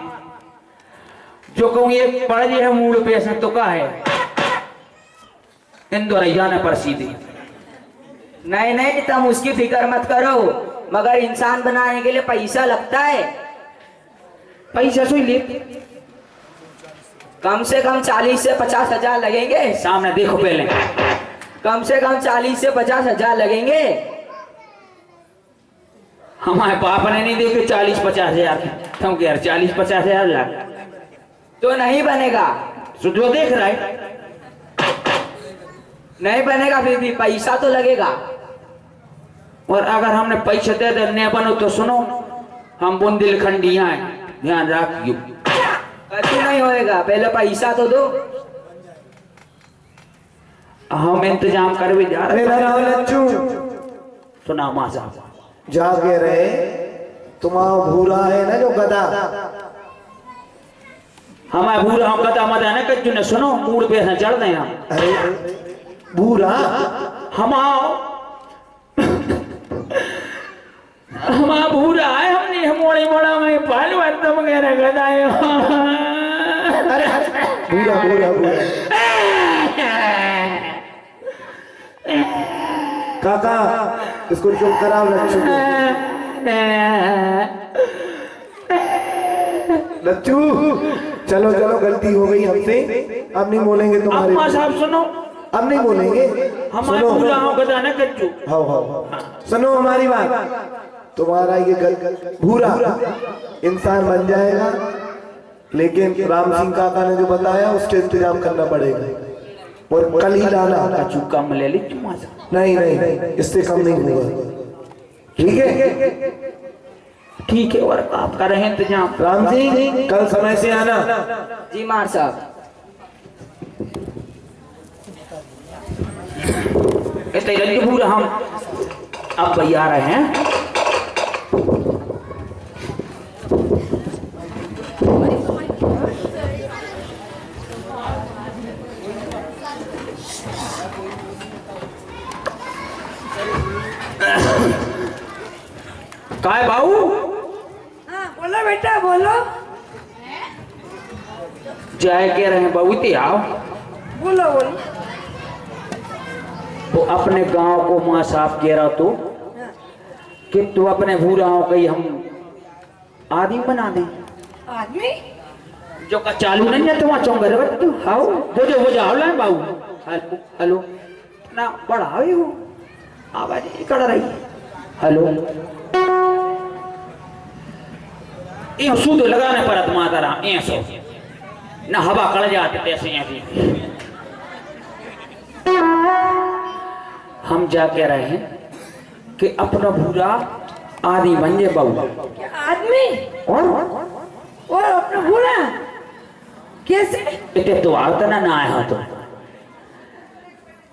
जो कहूँ ये पड़ है मूड पे ऐसा तो का है इंदौर जाने पर सीधे। नहीं नहीं, तुम उसकी फिक्र मत करो, मगर इंसान बनाने के लिए पैसा लगता है। पैसा सुन ले, कम से कम 40 से 50 हजार लगेंगे। सामने देखो पहले, कम से कम 40 से 50 हजार लगेंगे। हमारे पाप ने नहीं देखे 40-50 हजार, तुम कह रहे 40-50 हजार लाख तो नहीं बनेगा। जो देख रहा है नहीं बनेगा, फिर भी पैसा तो लगेगा। और अगर हमने पैसे दे दे नहीं बनो तो सुनो, हम बुंदेलखंडिया हैं, ध्यान रखियो। कुछ नहीं होएगा, पहले पैसा तो दो, हम इंतजाम कर भी जा रहे। लच्चू सुना माँ साहब, जा के रहे तुम्हारा भूरा है ना जो गधा, हमारे भूरा हम गधा मदा ना कच्चू ने सुनो मूड पे चढ़ दें हम। अरे भूरा हमारा भूरा है, हमने मोड़ी मोड़ा में पाल वर्तम वगैरह गदाए। अरे भूरा भूरा भूरा काका, इसको चुप कराओ लच्चू को। लच्चू चलो चलो, गलती हो गई हमसे, अब नहीं बोलेंगे तुम्हारे। अम्मा साहब सुनो, अब नहीं बोलेंगे। हमारे भूरा हो गधा ना कच्चू। हाँ सुनो हमारी बात, तुम्हारा ये भूरा इंसान बन जाएगा, लेकिन राम सिंह काका ने जो बताया उसके इंतजाम करना पड़ेगा और कल ही डाला। कच्चू कम ले ली। नहीं नहीं, इससे कम नहीं होगा, ठीक है? ठीक है, और आप कर रहे हैं इंतजाम। राम सिंह कल समय से आना। जी मार साहब। इतने रंजबूर हम अब भैया आ रहे हैं। काय बाबू? हाँ बोलो बेटा बोलो। जाए कह रहे हैं बाबू ते आओ। बोलो बोलो। तो अपने गांव को माँ साहब कह रहा तो कि तू अपने भूराओं कही हम आदमी बना दें। आदमी जो का चालू नहीं है तो वहाँ चौंगे रहे तू हाउ वो जाओ लाए बाबू। हेलो हेलो ना बड़ा ही हो आवाज इकड़ रही। हेलो ये सूद लगाने पर माता रहा ऐसो ना हवा कड़ जाते तैसे ऐसी। हम जा कह रहे हैं कि अपना भूरा आदि बन जाए बाबू। आदमी और अपना भूला कैसे? इतने तो आता ना आया तो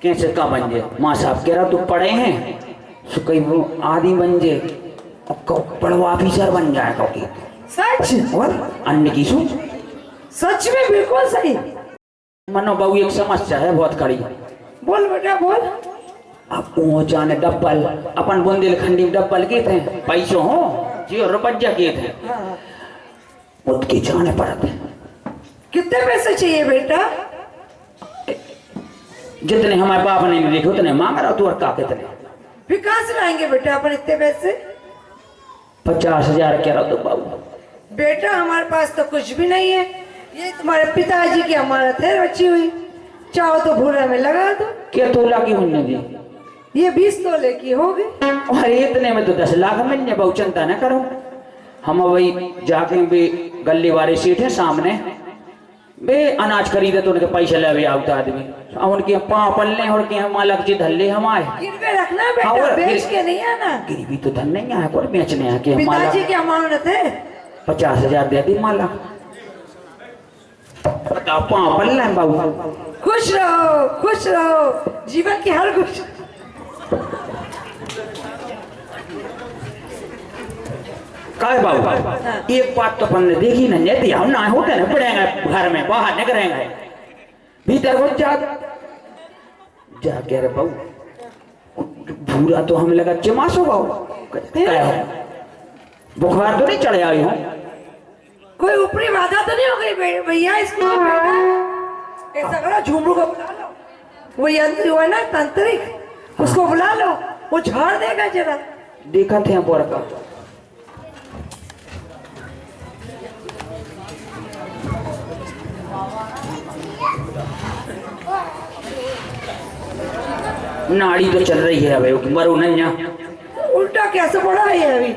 कैसे का बन जाए? माँ साहब कह रहा तू पढ़े हैं सो कहीं वो आदि बन जाए और बड़ा ऑफिसर बन जाएगा। सच? और अन्य की सू सच में बिल्कुल सही। मनो बाबू एक समस्या है बहुत खड़ी। बोल बेटा बोल। अब वो जाने डब्बल अपन बुंदेलखंडी डब्बल के थे पैसों हो जी और रुपया के थे उसके जाने पड़ते। कितने पैसे चाहिए बेटा? जितने हमारे बाप ने देखे उतने मांग रहा तू और का कितने? फिर कहाँ से लाएंगे बेटा अपन इतने पैसे? 50,000 कह रहा तो बाबू। बेटा हमारे पास तो कुछ भी नहीं है। ये तुम्हारे पिताजी की अमानत है रची हुई। चाहो तो भूरा में लगा दो। क्या तोला की होने दी? ये 20 तोले की होगी। और इतने में तो 10 लाख मिलने बाबू चिंता न करो। हम वही जाके भी गली वाले सीट है सामने बे अनाज खरीदे तो उनके पैसे ले आवता आदमी उनके पाँव पलने और के मालक जी धल्ले हम आए गिरवे रखना बेटा बेच के नहीं आना। गिरवी तो धन नहीं आया और बेचने आके पिताजी की अमानत है। 50,000 दे दी माला। बताओ पाँव पलना है बाबू। खुश रहो जीवन की हर खुश। काय बाबू एक बात तो अपन ने देखी ना नहीं हम ना होते ना पड़ेंगे घर में बाहर नहीं करेंगे भीतर हो जा कह रहे बाबू भूरा तो हमें लगा चमास होगा बुखार तो नहीं चढ़े आई हूँ। कोई ऊपरी बाधा तो नहीं हो गई भैया इसको? ऐसा करो झुमरू को बुला लो। वो यंत्र जो है ना तांत्रिक उसको बुला लो वो झाड़ देगा जरा। देखा थे बोरा का नाड़ी तो चल रही है अभी मरो नहीं उल्टा कैसे पड़ा है अभी?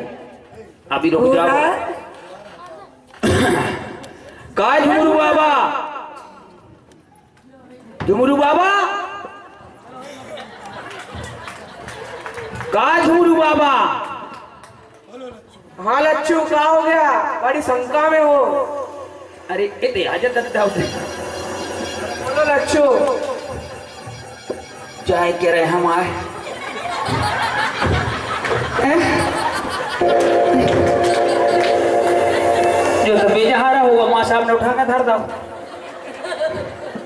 अभी रुक जाओ। का झुमरू बाबा झुमरू बाबा का झुमरू बाबा। हाँ लच्छू क्या हो गया? बड़ी शंका में हो। अरे इतने आजा बोलो लच्छू। चाहे कह रहे हम आए जो तो बेजहारा होगा माँ साहब ने उठा कर धर दो।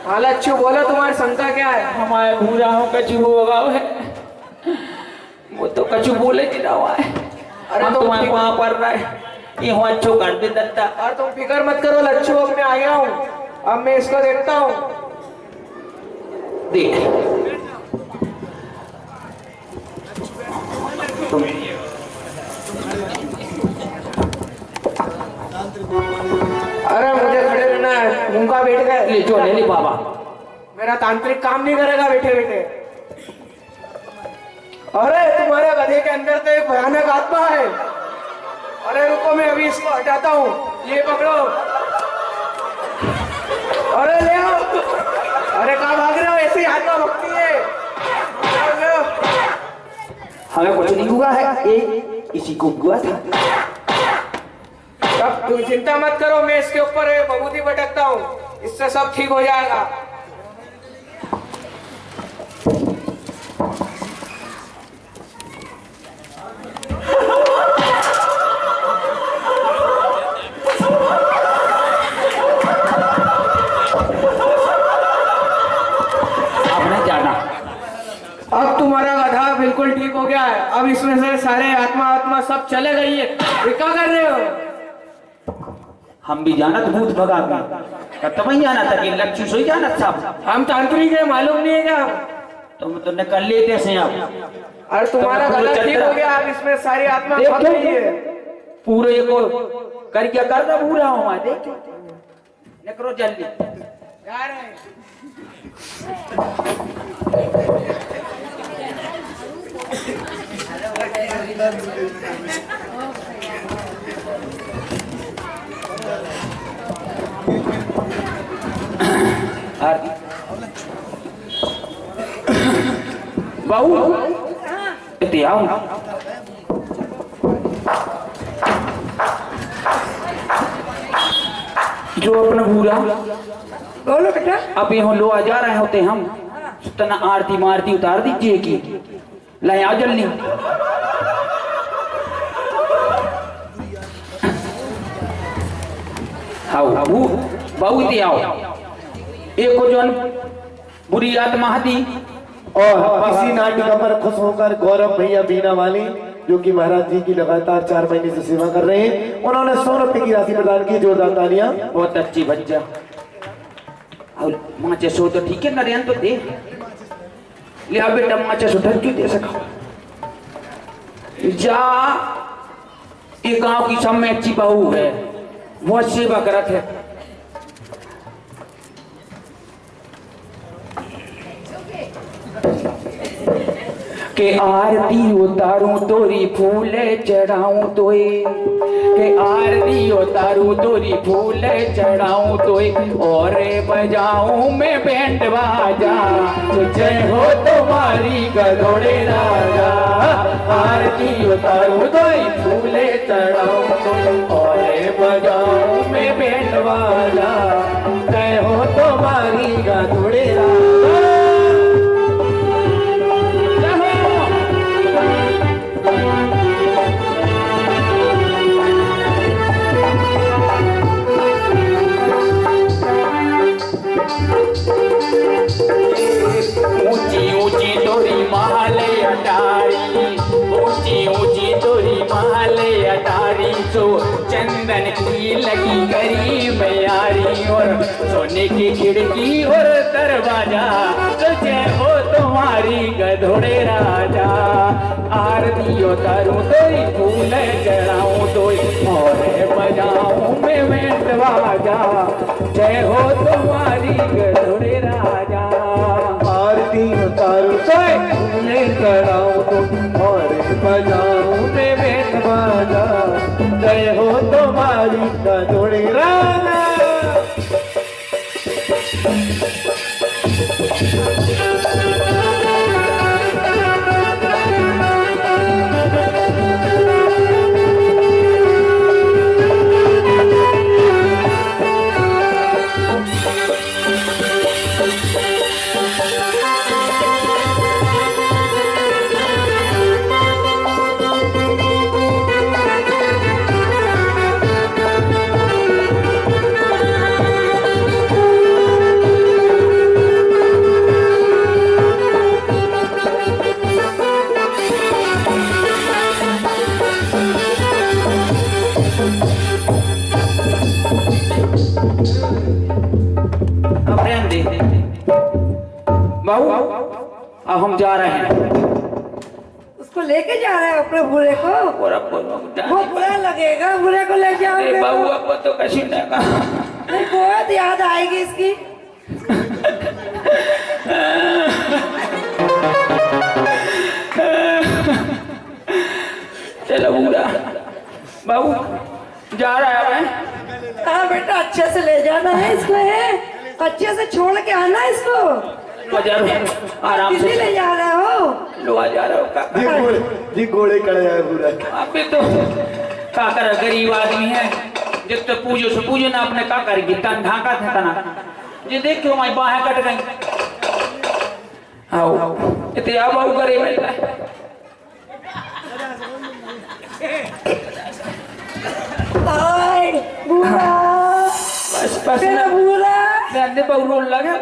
हाँ लच्छू बोलो तुम्हारी शंका क्या है? हमारे भूरा हो कचू होगा वो तो कचू बोले कि ना है। अरे तो तुम्हारे वहां पर रहे ये हुआ अच्छो कर दे दत्ता। और तुम फिक्र मत करो लच्छू अब मैं आ गया हूँ। अब मैं इसको देखता हूँ। देख अरे मुझे खड़े रहना है। मुंगा बैठ गए। ले जो ले ली बाबा। मेरा तांत्रिक काम नहीं करेगा बैठे बैठे। अरे तुम्हारे गधे के अंदर तो एक भयानक आत्मा है। अरे रुको मैं अभी इसको हटाता हूँ। ये पकड़ो। अरे ले आओ। अरे कहाँ भाग रहे हो? ऐसी आत्मा भक्ति है। हमें कुछ नहीं हुआ है ये इसी को हुआ था। अब तुम चिंता मत करो मैं इसके ऊपर विभूति भटकता हूँ इससे सब ठीक हो जाएगा। हो गया है, अब इसमें से सारे आत्मा सब चले गई है। ये क्या कर रहे हो? हम भी जाना तो भूत भगा के तब ही जाना था कि लक्ष्य सोई जाना साहब। हम तांत्रिक है, मालूम नहीं है क्या? तुम तो निकल लेते से आप। और तुम्हारा तो गला चल ठीक रहा। हो गया, अब इसमें सारी आत्मा देख फंस गई है। पूरे को कर क्या करना पूरा हूँ मैं देख निकलो जल्दी। जा रहे हैं। बहू इतने आओ। जो अपना पूरा बोलो बेटा। अब यहाँ लो आ जा रहे होते हम तना आरती मारती उतार दीजिए कि लाए आ जल्दी। आओ बहू इतने आओ। एक को जो बुरी आत्मा थी और इसी नाटिका पर खुश होकर गौरव भैया बीना वाली जो कि महाराज जी की लगातार 4 महीने से सेवा कर रहे हैं, उन्होंने 100 रुपए की राशि प्रदान की। जोरदार तालियां। बहुत अच्छी बच्चा। और माचे सो तो ठीक है नरेन तो दे लिया बेटा माचे सो ढक क्यों दे सका जा। ये गांव की सब में अच्छी बहू है, बहुत सेवा करत है। के आरती उतारूं तोरी फूले चढ़ाऊं तोए, के आरती उतारूं तोरी फूले चढ़ाऊं तोए, और बजाऊं मैं बैंड बाजा तो जय हो तुम्हारी गधोड़े राजा। आरती उतारूं तोरी फूले चढ़ाऊं तोए, और बजाऊं मैं बैंड बाजा जय हो तुम्हारी गधोड़े राजा। ऊंची ऊंची तोरी महले अटारी, ऊंची ऊंची तोरी महले अटारी, जो चंदन की लगी गरी मैयारी, और सोने की खिड़की और दरवाजा तो जय हो तुम्हारी गधोड़े राजा। आरती उतारूं तोरी फूल चढ़ाऊं तोरी, और बजाऊं मैं बैंड बाजा जय हो तुम्हारी गधोड़े राजा। आरती उतारूं तोय फूले चढ़ाऊं तो, और बजाऊं मैं बैंड बाजा जय हो तुम्हारी गधोड़े राजा। बहू अब हम जा रहे हैं। उसको लेके जा रहे हैं अपने बुरे को। और अब वो बुरा लगेगा, बुरे को ले जाओगे बहू अब तो कैसी लगा नहीं, बहुत याद आएगी इसकी। चलो बुरा बहू जा रहा है मैं। हाँ बेटा, अच्छे से ले जाना है इसको, है अच्छे से छोड़ के आना इसको। आराम से ले जा रहे हो? लो आ जा रहा हो जी घोड़े कड़े आए पूरा। अबे तो का कर गरीब आदमी है, जब तो पूजो से पूजो ना अपने का करेगी तन ढाका था तना ये देख क्यों मैं बाहें कट गई। आओ इतने अब आओ करे मिलता है। बस बस मेरा बुरा रहने पर रोन लगे।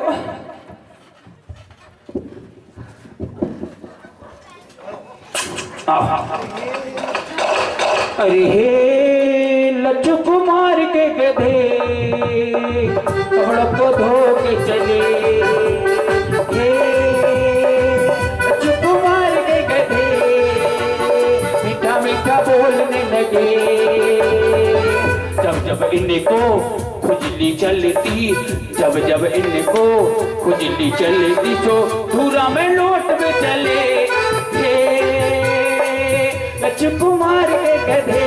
अरे हे लच्छू कुमार के गधे सड़क को धो के चले, हे लच्छू कुमार के गधे मीठा मीठा बोलने लगे। जब जब इनको खुजली चलती, जब जब इनको खुजली चलती तो पूरा में लौट में चले। हे लच्छू कुमार के गधे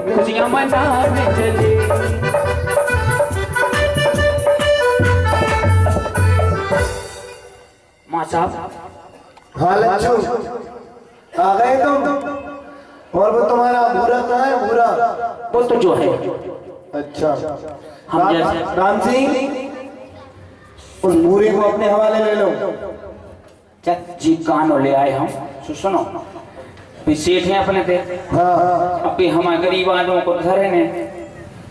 खुशियां मनाने चले। माँ साहब, हाँ लच्छू आ गए तुम? और वो तुम्हारा भूरा कहाँ है? भूरा वो तो जो है। अच्छा हम जैसे राम सिंह, उस भूरे को अपने हवाले ले लो। जी कानो ले आए हम। सुनो, भी सेठ हैं अपने थे। हाँ अभी हम गरीब आदमों को धरे ने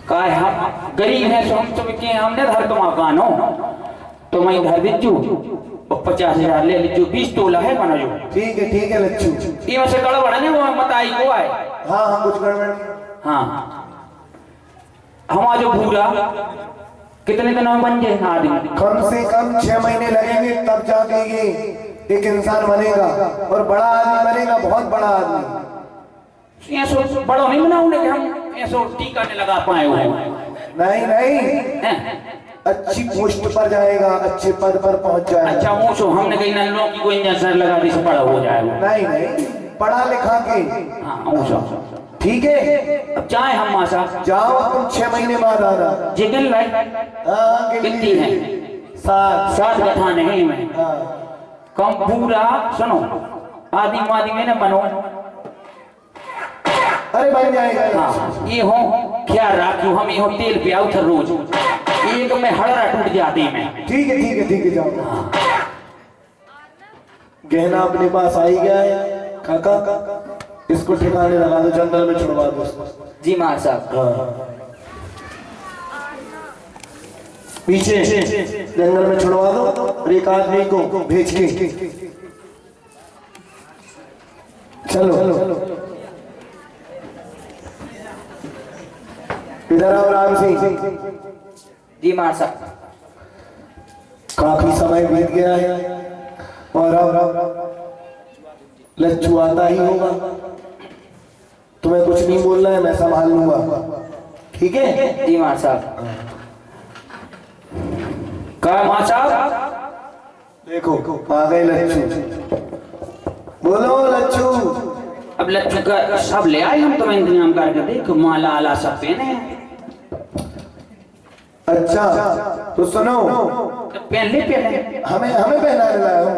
कहा है हम गरीब हैं सो हम तुम्हें के हमने धर तुम कानो तो मैं धर दीजू और 50,000 ले लीजू। 20 तोला है बना जो। ठीक है लच्छू। ये वैसे गड़बड़ है वो मत आई को आए। हाँ हाँ कुछ गड़बड़। हाँ हमारा जो भूरा कितने दिनों में बन जाए आदमी? कम से कम 6 महीने लगेंगे तब जाके ये एक इंसान बनेगा और बड़ा आदमी बनेगा, बहुत बड़ा आदमी। ये सो बड़ा नहीं बनाऊंगे कि हम ऐसो टीका नहीं लगा पाए हुए। नहीं अच्छी पोस्ट पर जाएगा, अच्छे पद पर पहुंच जाएगा। अच्छा वो सो हमने कहीं नलों की कोई इंजेक्शन लगा दी से बड़ा हो जाएगा। नहीं पढ़ा लिखा के। हाँ वो सो ठीक है। अब चाहे हम मासा जाओ तुम 6 महीने बाद आना। जी गिन लाई हाँ कितनी है? 7 गठा नहीं मैं कम पूरा। सुनो आदि मादी में न बनो। अरे बन जाएगा। हाँ ये हो क्या राखू हम ये हो तेल पियाऊ थे रोज एक में हड़रा टूट जाती मैं। ठीक है जाओ। गहना अपने पास आई गया है काका, इसको ठिकाने लगा दो, जंगल में छुड़वा दो। जी मार साहब। हाँ पीछे जंगल में छुड़वा दो और एक आदमी को भेज के चलो इधर आओ राम सिंह। जी मार साहब। काफी समय बीत गया है और अब लच्छू आता ही होगा। तुम्हें कुछ नहीं बोलना है, मैं संभाल लूंगा। ठीक है? जी मार साहब। क्या मार साहब? देखो आ गए लच्छू। बोलो लच्छू। अब लच्छू का सब ले आए हम तुम्हें इंतजाम करके। देखो माला आला सब पहने हैं। अच्छा तो सुनो, पहन ले हमें पहनाने लाए हो।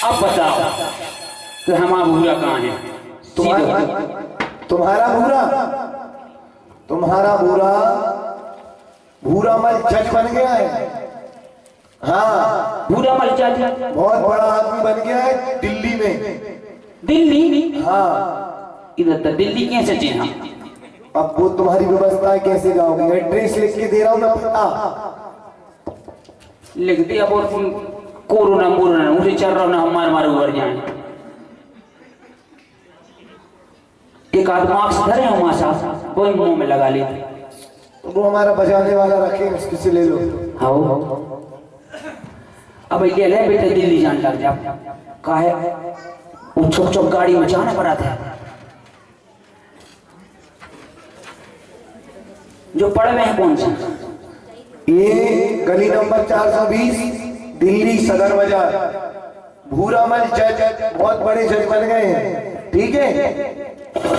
अब बताओ कि हमारा भूरा कहाँ है? तुम्हारा भूरा मल जज बन गया है। हाँ भूरा मल जज बहुत बड़ा आदमी बन गया है दिल्ली में। दिल्ली? हाँ इधर तो दिल्ली कैसे जी हम? अब वो तुम्हारी व्यवस्था है, कैसे जाओगे? एड्रेस लिख के दे रहा हूँ मैं पता। लिख दिया। और कोरोना मोरोना उसे चल रहा ना हमारे उबर जाए। एक आध मार्क्स धरे हो माँ साहब कोई मुंह में लगा ले। तो वो हमारा बजाने वाला रखे, उसके से ले लो। हाँ अब ये ले बेटे दिल्ली जाने लग जा। कहा है वो छुप गाड़ी में जाना पड़ा था। जो पड़े में है कौन सा? ये गली नंबर 420 दिल्ली सदर बाजार। भूरा मल जज बहुत बड़े जज बन गए हैं। ठीक है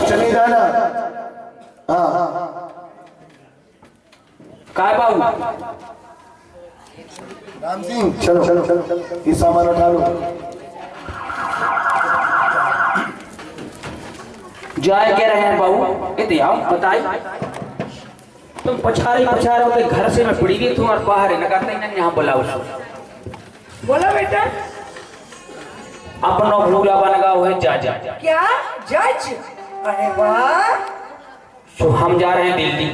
चले जाना। हाँ काय बाबू? राम सिंह चलो ये सामान उठा लो। जाए कह रहे हैं बाबू? इतने आओ बताइए। तुम पछारे होते घर से मैं पड़ी गई। तुम और बाहर न करते ना यहाँ बुलाओ। बोला बेटा। अपना भूरा बन गया है जज। क्या जज? अरे वाह। तो हम जा रहे हैं दिल्ली।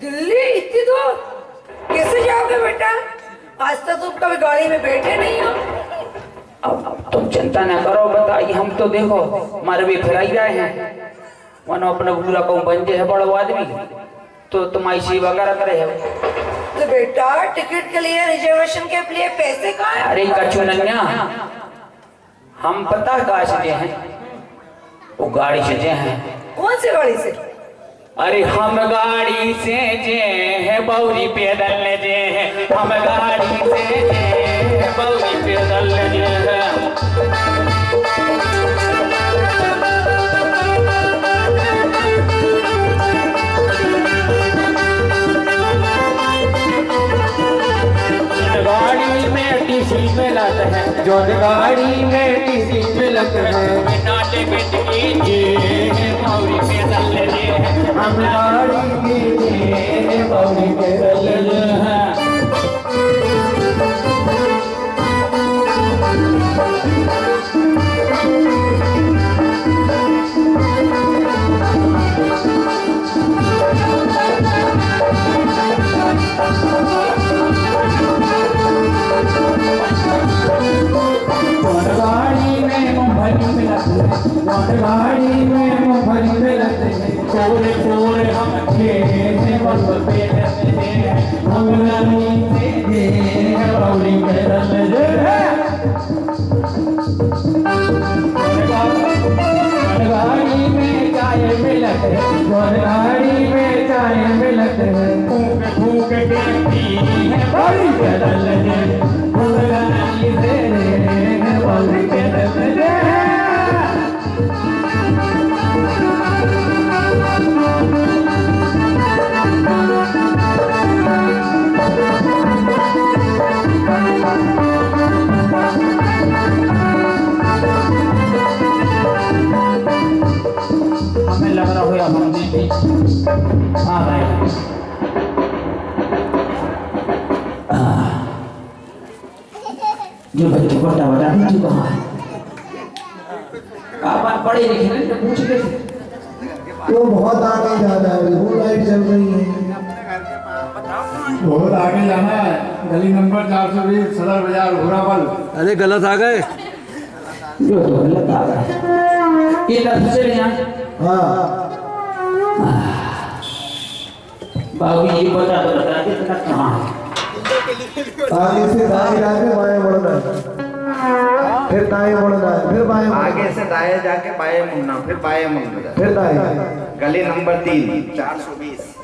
दिल्ली? इतनी दूर कैसे जाओगे बेटा? आज तक तुम कभी गाड़ी में बैठे नहीं हो। अब तुम चिंता न करो, बताइए हम तो देखो हमारे भी फिर ही आए हैं, मानो अपना पूरा कहूँ बन जाए बड़ो आदमी तो तुम्हारी सेवा करा करे है। तो बेटा टिकट के लिए रिजर्वेशन के लिए पैसे कहाँ है? अरे कछु नन्या, हम पता कहाँ से जे हैं, वो गाड़ी से जे हैं। कौन सी गाड़ी से? अरे हम गाड़ी से जे है बौरी पैदल जे है, हम गाड़ी से जे है बौरी पैदल जे है। गाड़ी में टीसी मिलत है, जो गाड़ी में टीसी मिलत है, नाटे बेट की जे है बौरी पैदल जे है, हम गाड़ी में बौरी पैदल जे है। गाड़ी में मूंगफली मिलत है, गाड़ी में मूंगफली मिलत है, कोरे कोरे हम खेते बस पेट में, हम गाड़ी में जे है बौरी पैदल जे है। गाड़ी में चाय मिलत है, गाड़ी में चाय मिलत है, भूख के पी है बौरी पैदल जे है, हम गाड़ी से है बौरी पैदल जे है। हमें लग रहा हो हमने भी आ गए। जो बच्चे बड़ा बड़ा नहीं कहाँ है, आप पढ़े लिखे नहीं तो पूछ के वो बहुत आगे जा रहा है, वो लाइट चल रही है। बहुत आगे जाना है, गली नंबर 420 सदर बाजार घोरावल। अरे गलत आ गए। जो तो गलत आ रहा ये तरफ से ले जाए। हाँ बाबू ये बता दो बता के तक कहाँ है। आगे से दाएं जाके बाएं मुड़ना है, फिर दाएं मुड़ना है, फिर बाएं मुड़ना है, आगे से दाएं जाके बाएं मुड़ना, फिर बाएं मुड़ना, फिर दाएं। गली नंबर 3 420।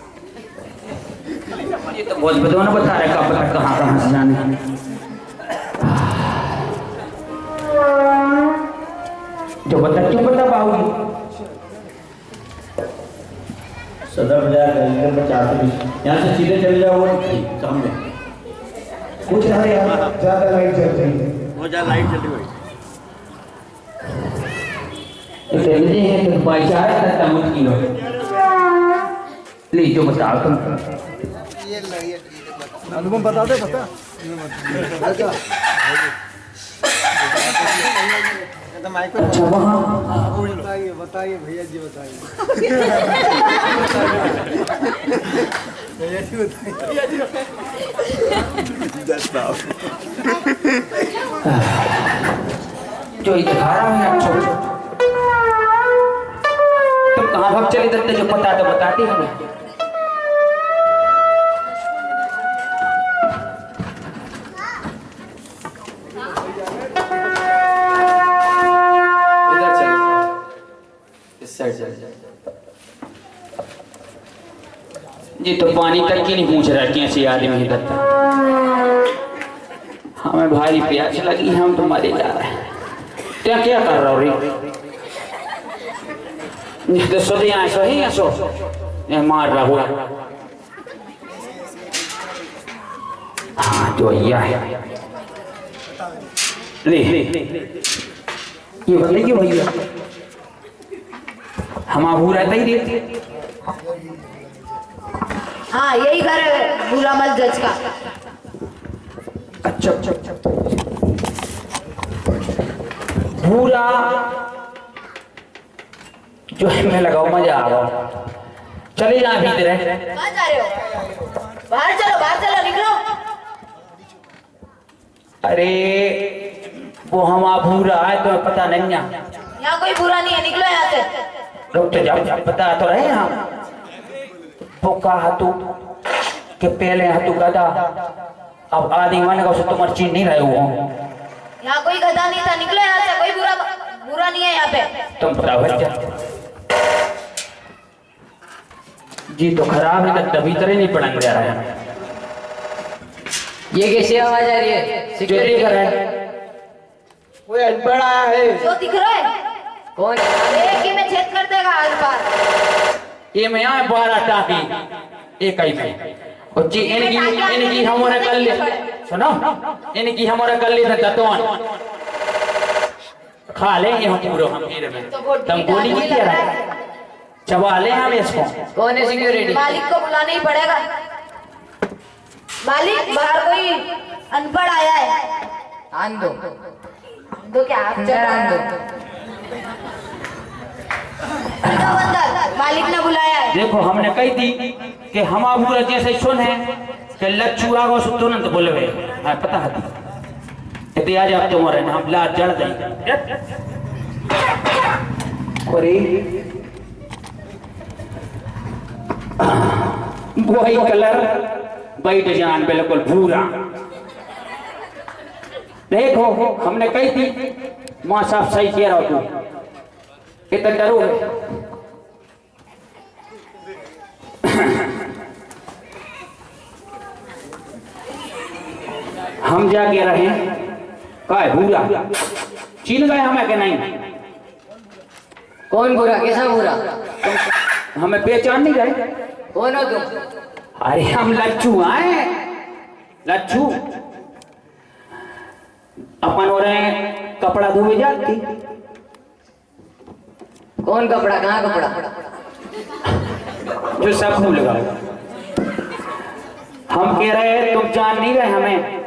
ये तो बहुत बदो ना बता रहे कब तक कहाँ कहाँ से जाने हैं। जो बता क्यों बता बाबू। सदर बाजार गली नंबर 420, यहाँ से सीधे चले जाओ सामने। कुछ है यार, ज्यादा लाइट चल रही है। वो जा लाइट चली गई। तो चलते हैं तो भाईचारा करता मुश्किल हो। ले जो बताओ तुम। अनुपम बता दे, बता। अच्छा वहाँ बताइए भैया जी, बताइए भैया जी जो दिखा रहा है अच्छा तुम कहाँ भाग चले दत्ते, जो पता तो बताते हमें। जी तो पानी तक की नहीं पूछ रहा कैसे आदमी ही दत्ता। हमें भारी प्यास लगी, हम तो मरे जा रहे हैं। क्या क्या कर रहा हो रे? तो सोते यहाँ सो ही सो मार रहा हुआ। हाँ जो यह है ले ये बताइए भैया, हम आबू रहता ही रहते। हाँ यही घर है भूलामल जज का। अच्छा अच्छा अच्छा भूला जो है मैं लगाओ मजा आ रहा। चले जाए भीतर है। कहाँ जा रहे हो? बाहर चलो निकलो। अरे वो हम भूरा है तो पता नहीं है। यहाँ कोई बुरा नहीं है, निकलो यहाँ से। रुक तो जाओ, पता तो रहे हम पोका हतू के पहले हतू गधा, अब आदि मन का तुम्हारी चीज नहीं रहे हो। यहाँ कोई गधा नहीं था, निकलो यहाँ से। कोई बुरा नहीं है यहाँ पे। तुम बताओ बच्चा जी तो खराब है, तभी तरह नहीं पढ़ने जा रहा है। ये कैसी आवाज आ रही है? सिक्योरिटी कर रहा है, कोई अनपढ़ आया है। जो दिख रहा है कौन? एक ही में छेद कर देगा हर बार। ये मैं आए 12 टाँकी एक ही में और जी इनकी हमारे कर ले, सुनो इनकी हमारे कर ले दतवन खा लेंगे हम पूरा। हम फिर में तुम गोली की क्या रहा चबा ले हम इसको। कौन है सिक्योरिटी? मालिक को बुलाना ही पड़ेगा। मालिक बाहर कोई अनपढ़ आया है। आन दो। तो क्या आप आन दो। अंदर मालिक ने बुलाया है। देखो हमने कही थी कि हम पूरा जैसे सुन है कि लच्छू आगो सो तुरंत बोलवे है, पता है इतने आज आप तुम्हारे हम ला जड़ देंगे। वही कलर वही डिजाइन बिल्कुल भूरा। देखो हमने कही थी माँ साहब सही कह रहा हो, तू इतना डरो है। हम जाके रहे का भूरा चीन गए हमें के नहीं। कौन बुरा? कैसा बुरा? हमें पहचान नहीं गए। कौन हो तुम? अरे हम लच्छू आए, लच्छू अपन हो रहे कपड़ा धोए जाती। कौन कपड़ा? कहाँ कपड़ा? जो सब भूल गए। हम कह रहे तुम जान नहीं रहे हमें।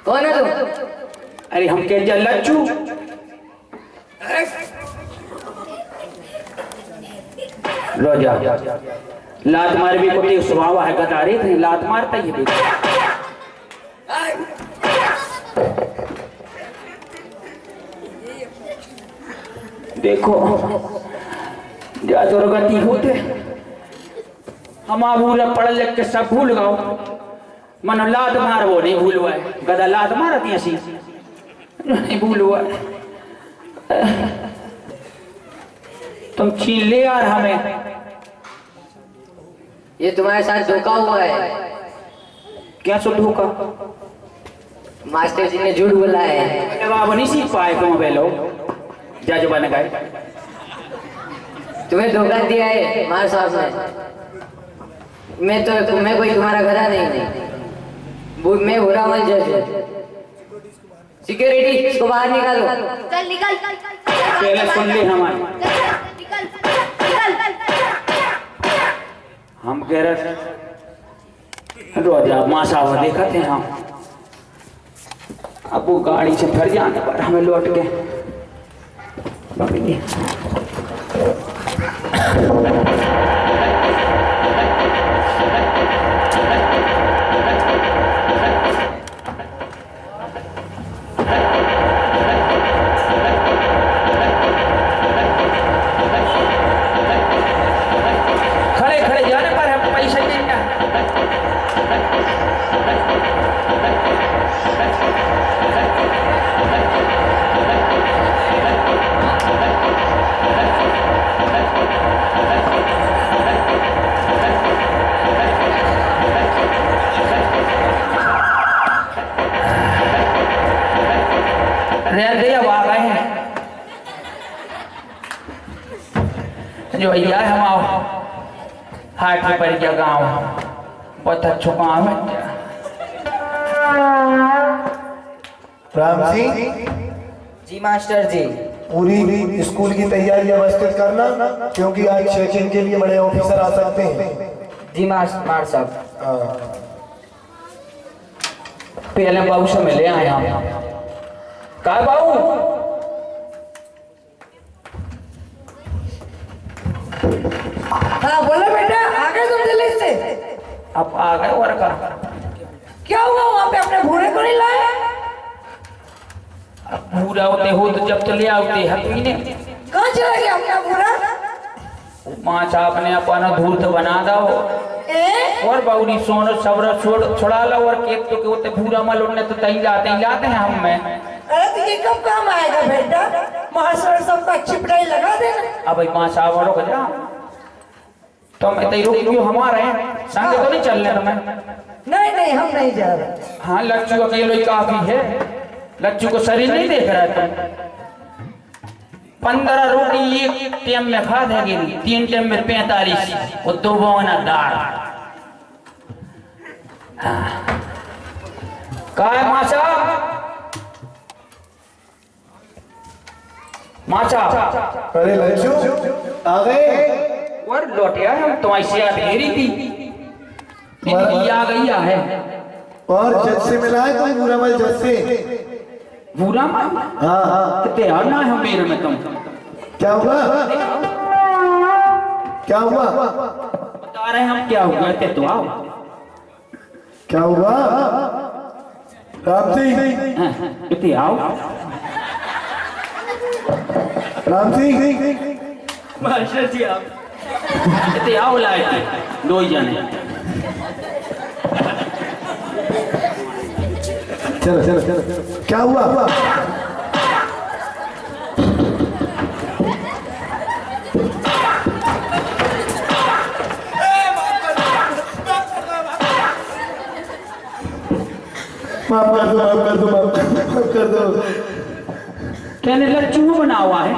कौन है तुम? अरे हम कह जा लच्छू। लो जा लात मार भी कोई स्वभाव है, गदारी थे लात मारता ही भी। देखो जा दुर्गति होते हम भूल पढ़ लिख के सब भूल गाओ। मन लात मार वो नहीं भूल हुआ है, गदा लात मारती ऐसी नहीं भूल हुआ है। तुम छीन ले यार हमें। ये तुम्हारे साथ धोखा हुआ है। क्या सो धोखा? मास्टर जी ने झूठ बोला है। बाबू नहीं सीख पाए तुम बेलो जज बन गए। तुम्हें धोखा दिया है मार साहब ने। मैं कोई तुम्हारा गधा नहीं। मैं बुरा मल जज हूँ। सिक्योरिटी इसको बाहर निकालो। चल निकल। पहले सुन ले हमारे। निकल निकल। हम कह रहे रोजा माँ साहब देखा थे हम। अब वो गाड़ी से फिर जाने पर हमें लौट के खड़े खड़े जाने पर हम पैसा देंगे। अब आ गए हैं जो भैया हम आओ हाट में पड़ गया गाँव। बहुत अच्छा गाँव है। राम सिंह जी मास्टर जी। पूरी स्कूल की तैयारी व्यवस्थित करना, क्योंकि आज चेकिंग के लिए बड़े ऑफिसर आ सकते हैं। जी मार साहब। पहले बाबू से मिले आए हम। कहा बाबू? हाँ बोलो बेटा, आ गए तुम दिल्ली से? अब आ गए और का क्या हुआ वहाँ पे? अपने भूरे को नहीं लाया? पूरा होते हो तो जब चले आते हकीम ने कहाँ चला गया अपना भूरा? माँ साहब ने अपना धूर्त बना दो और बाउरी सोन सबर छोड़ा लो और केक तो के होते भूरा मल उन्हें तो तई लाते हैं हम में। अरे तो ये कब काम आएगा बेटा? महाशय सबको अच्छी पढ़ाई लगा देना। अब भाई माँ साहब वालों का जा तो मैं तई रुक क्यों हमारे हैं संग तो नहीं चल रहे तुम्हें? नहीं हम नहीं जा रहे। हाँ लच्चू अकेले ही काफी है। लच्चू को शरीर नहीं देख रहा तुम। 15 रोटी एक टाइम में खा देगी, 3 टाइम में 45 और 2 बोना दाल। का है माचा? माचा अरे लच्छू आ गए। और लौटिया हम तुम्हारी सेहत घेरी थी इनकी आ गई है। और जज से मिला है तुम? पूरा मल जज से? बुरा मान? हाँ कितने आना है मेरे में तुम? क्या हुआ? क्या हुआ? बता रहे हम क्या हुआ थे तो आओ। क्या हुआ? राम सिंह, कितने आओ। राम सिंह मास्टर जी आप कितने आओ लाए थे 2 जने। चलो क्या हुआ? माफ कर दो। कहने लच्चू बना हुआ है।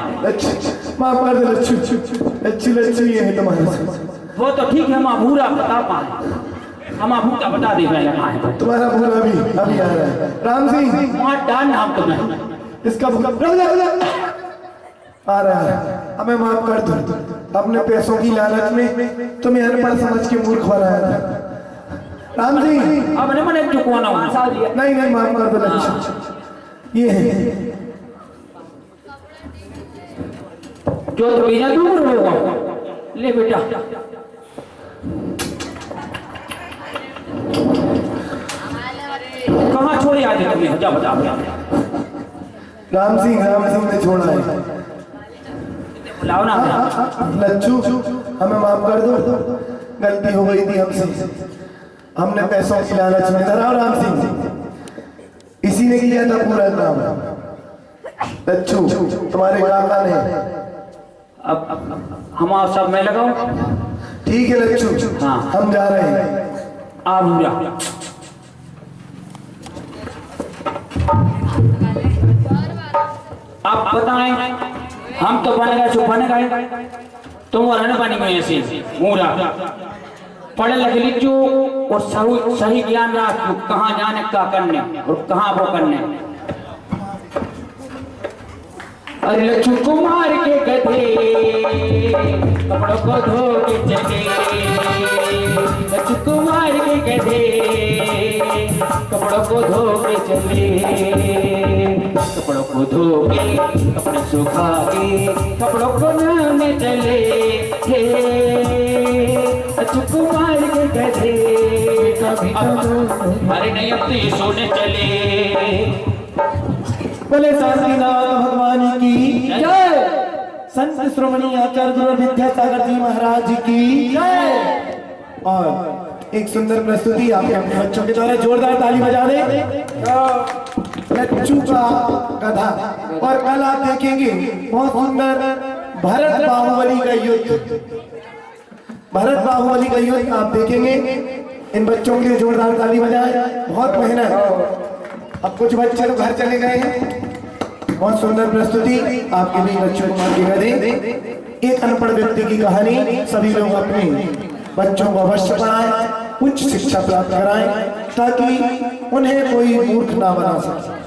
माफ कर दो लच्छू ये है तुम्हारे साथ। वो तो ठीक है हम भूरा बता पाए। हम भूरा बता दे पहले तुम्हारा भूरा अभी आ रहा है। राम सिंह वहाँ डाल नाम तुम्हें इसका भूरा आ रहा है। हमें माफ कर दो। अपने पैसों की लालच में तुम्हें अनपढ़ समझ के मूर्ख बनाया था। राम सिंह अब मैंने चुकवाना नहीं माफ कर दो लच्छू। ये है जो तो बिना दूर होगा। ले बेटा कहाँ छोड़े आज तुम्हें? जा बता। राम सिंह ने छोड़ा है। बुलाओ ना लच्छू हमें माफ कर दो। गलती हो गई थी हमसे। हमने पैसों की लालच में धरा। राम सिंह इसी ने किया था पूरा काम। लच्छू तुम्हारे काका ने। अब हम आप सब में लगाओ। ठीक है लच्छू। हाँ हम जा रहे हैं। आ भूरा आप बताएं हम तो बन गए बन गए तुम और न बनी गए ऐसे पूरा पढ़े लिखे लिखो और सही ज्ञान रखो कहाँ जाने का करने और कहाँ वो करने। अरे लच्छू कुमार के गधे कपड़ों को धो के चले। लच्छू कुमार के गधे कपड़ों को धो के चले। कपड़ों को धो के कपड़े सुखा के कपड़ों को नहाने चले। लच्छू कुमार के गधे अरे नहीं अब तो ये सोने चले। बोले शांतिनाथ भगवान की जय। संत श्रोमणी आचार्य गुरु विद्यासागर जी महाराज की जय। और एक सुंदर प्रस्तुति आपके अपने बच्चों के द्वारा जोरदार ताली बजा दे। लच्छू का गधा। और कल आप देखेंगे बहुत सुंदर भरत बाहुबली का युद्ध। भरत बाहुबली का युद्ध आप देखेंगे। इन बच्चों के लिए जोरदार ताली बजाएं। बहुत मेहनत। अब कुछ बच्चे तो घर चले गए हैं। बहुत सुंदर प्रस्तुति आपके लिए लच्छू कुमार के गधे। एक अनपढ़ व्यक्ति की कहानी। सभी लोग अपने बच्चों को अवश्य पढ़ाएं, उच्च शिक्षा प्राप्त कराएं ताकि उन्हें कोई मूर्ख ना बना सके।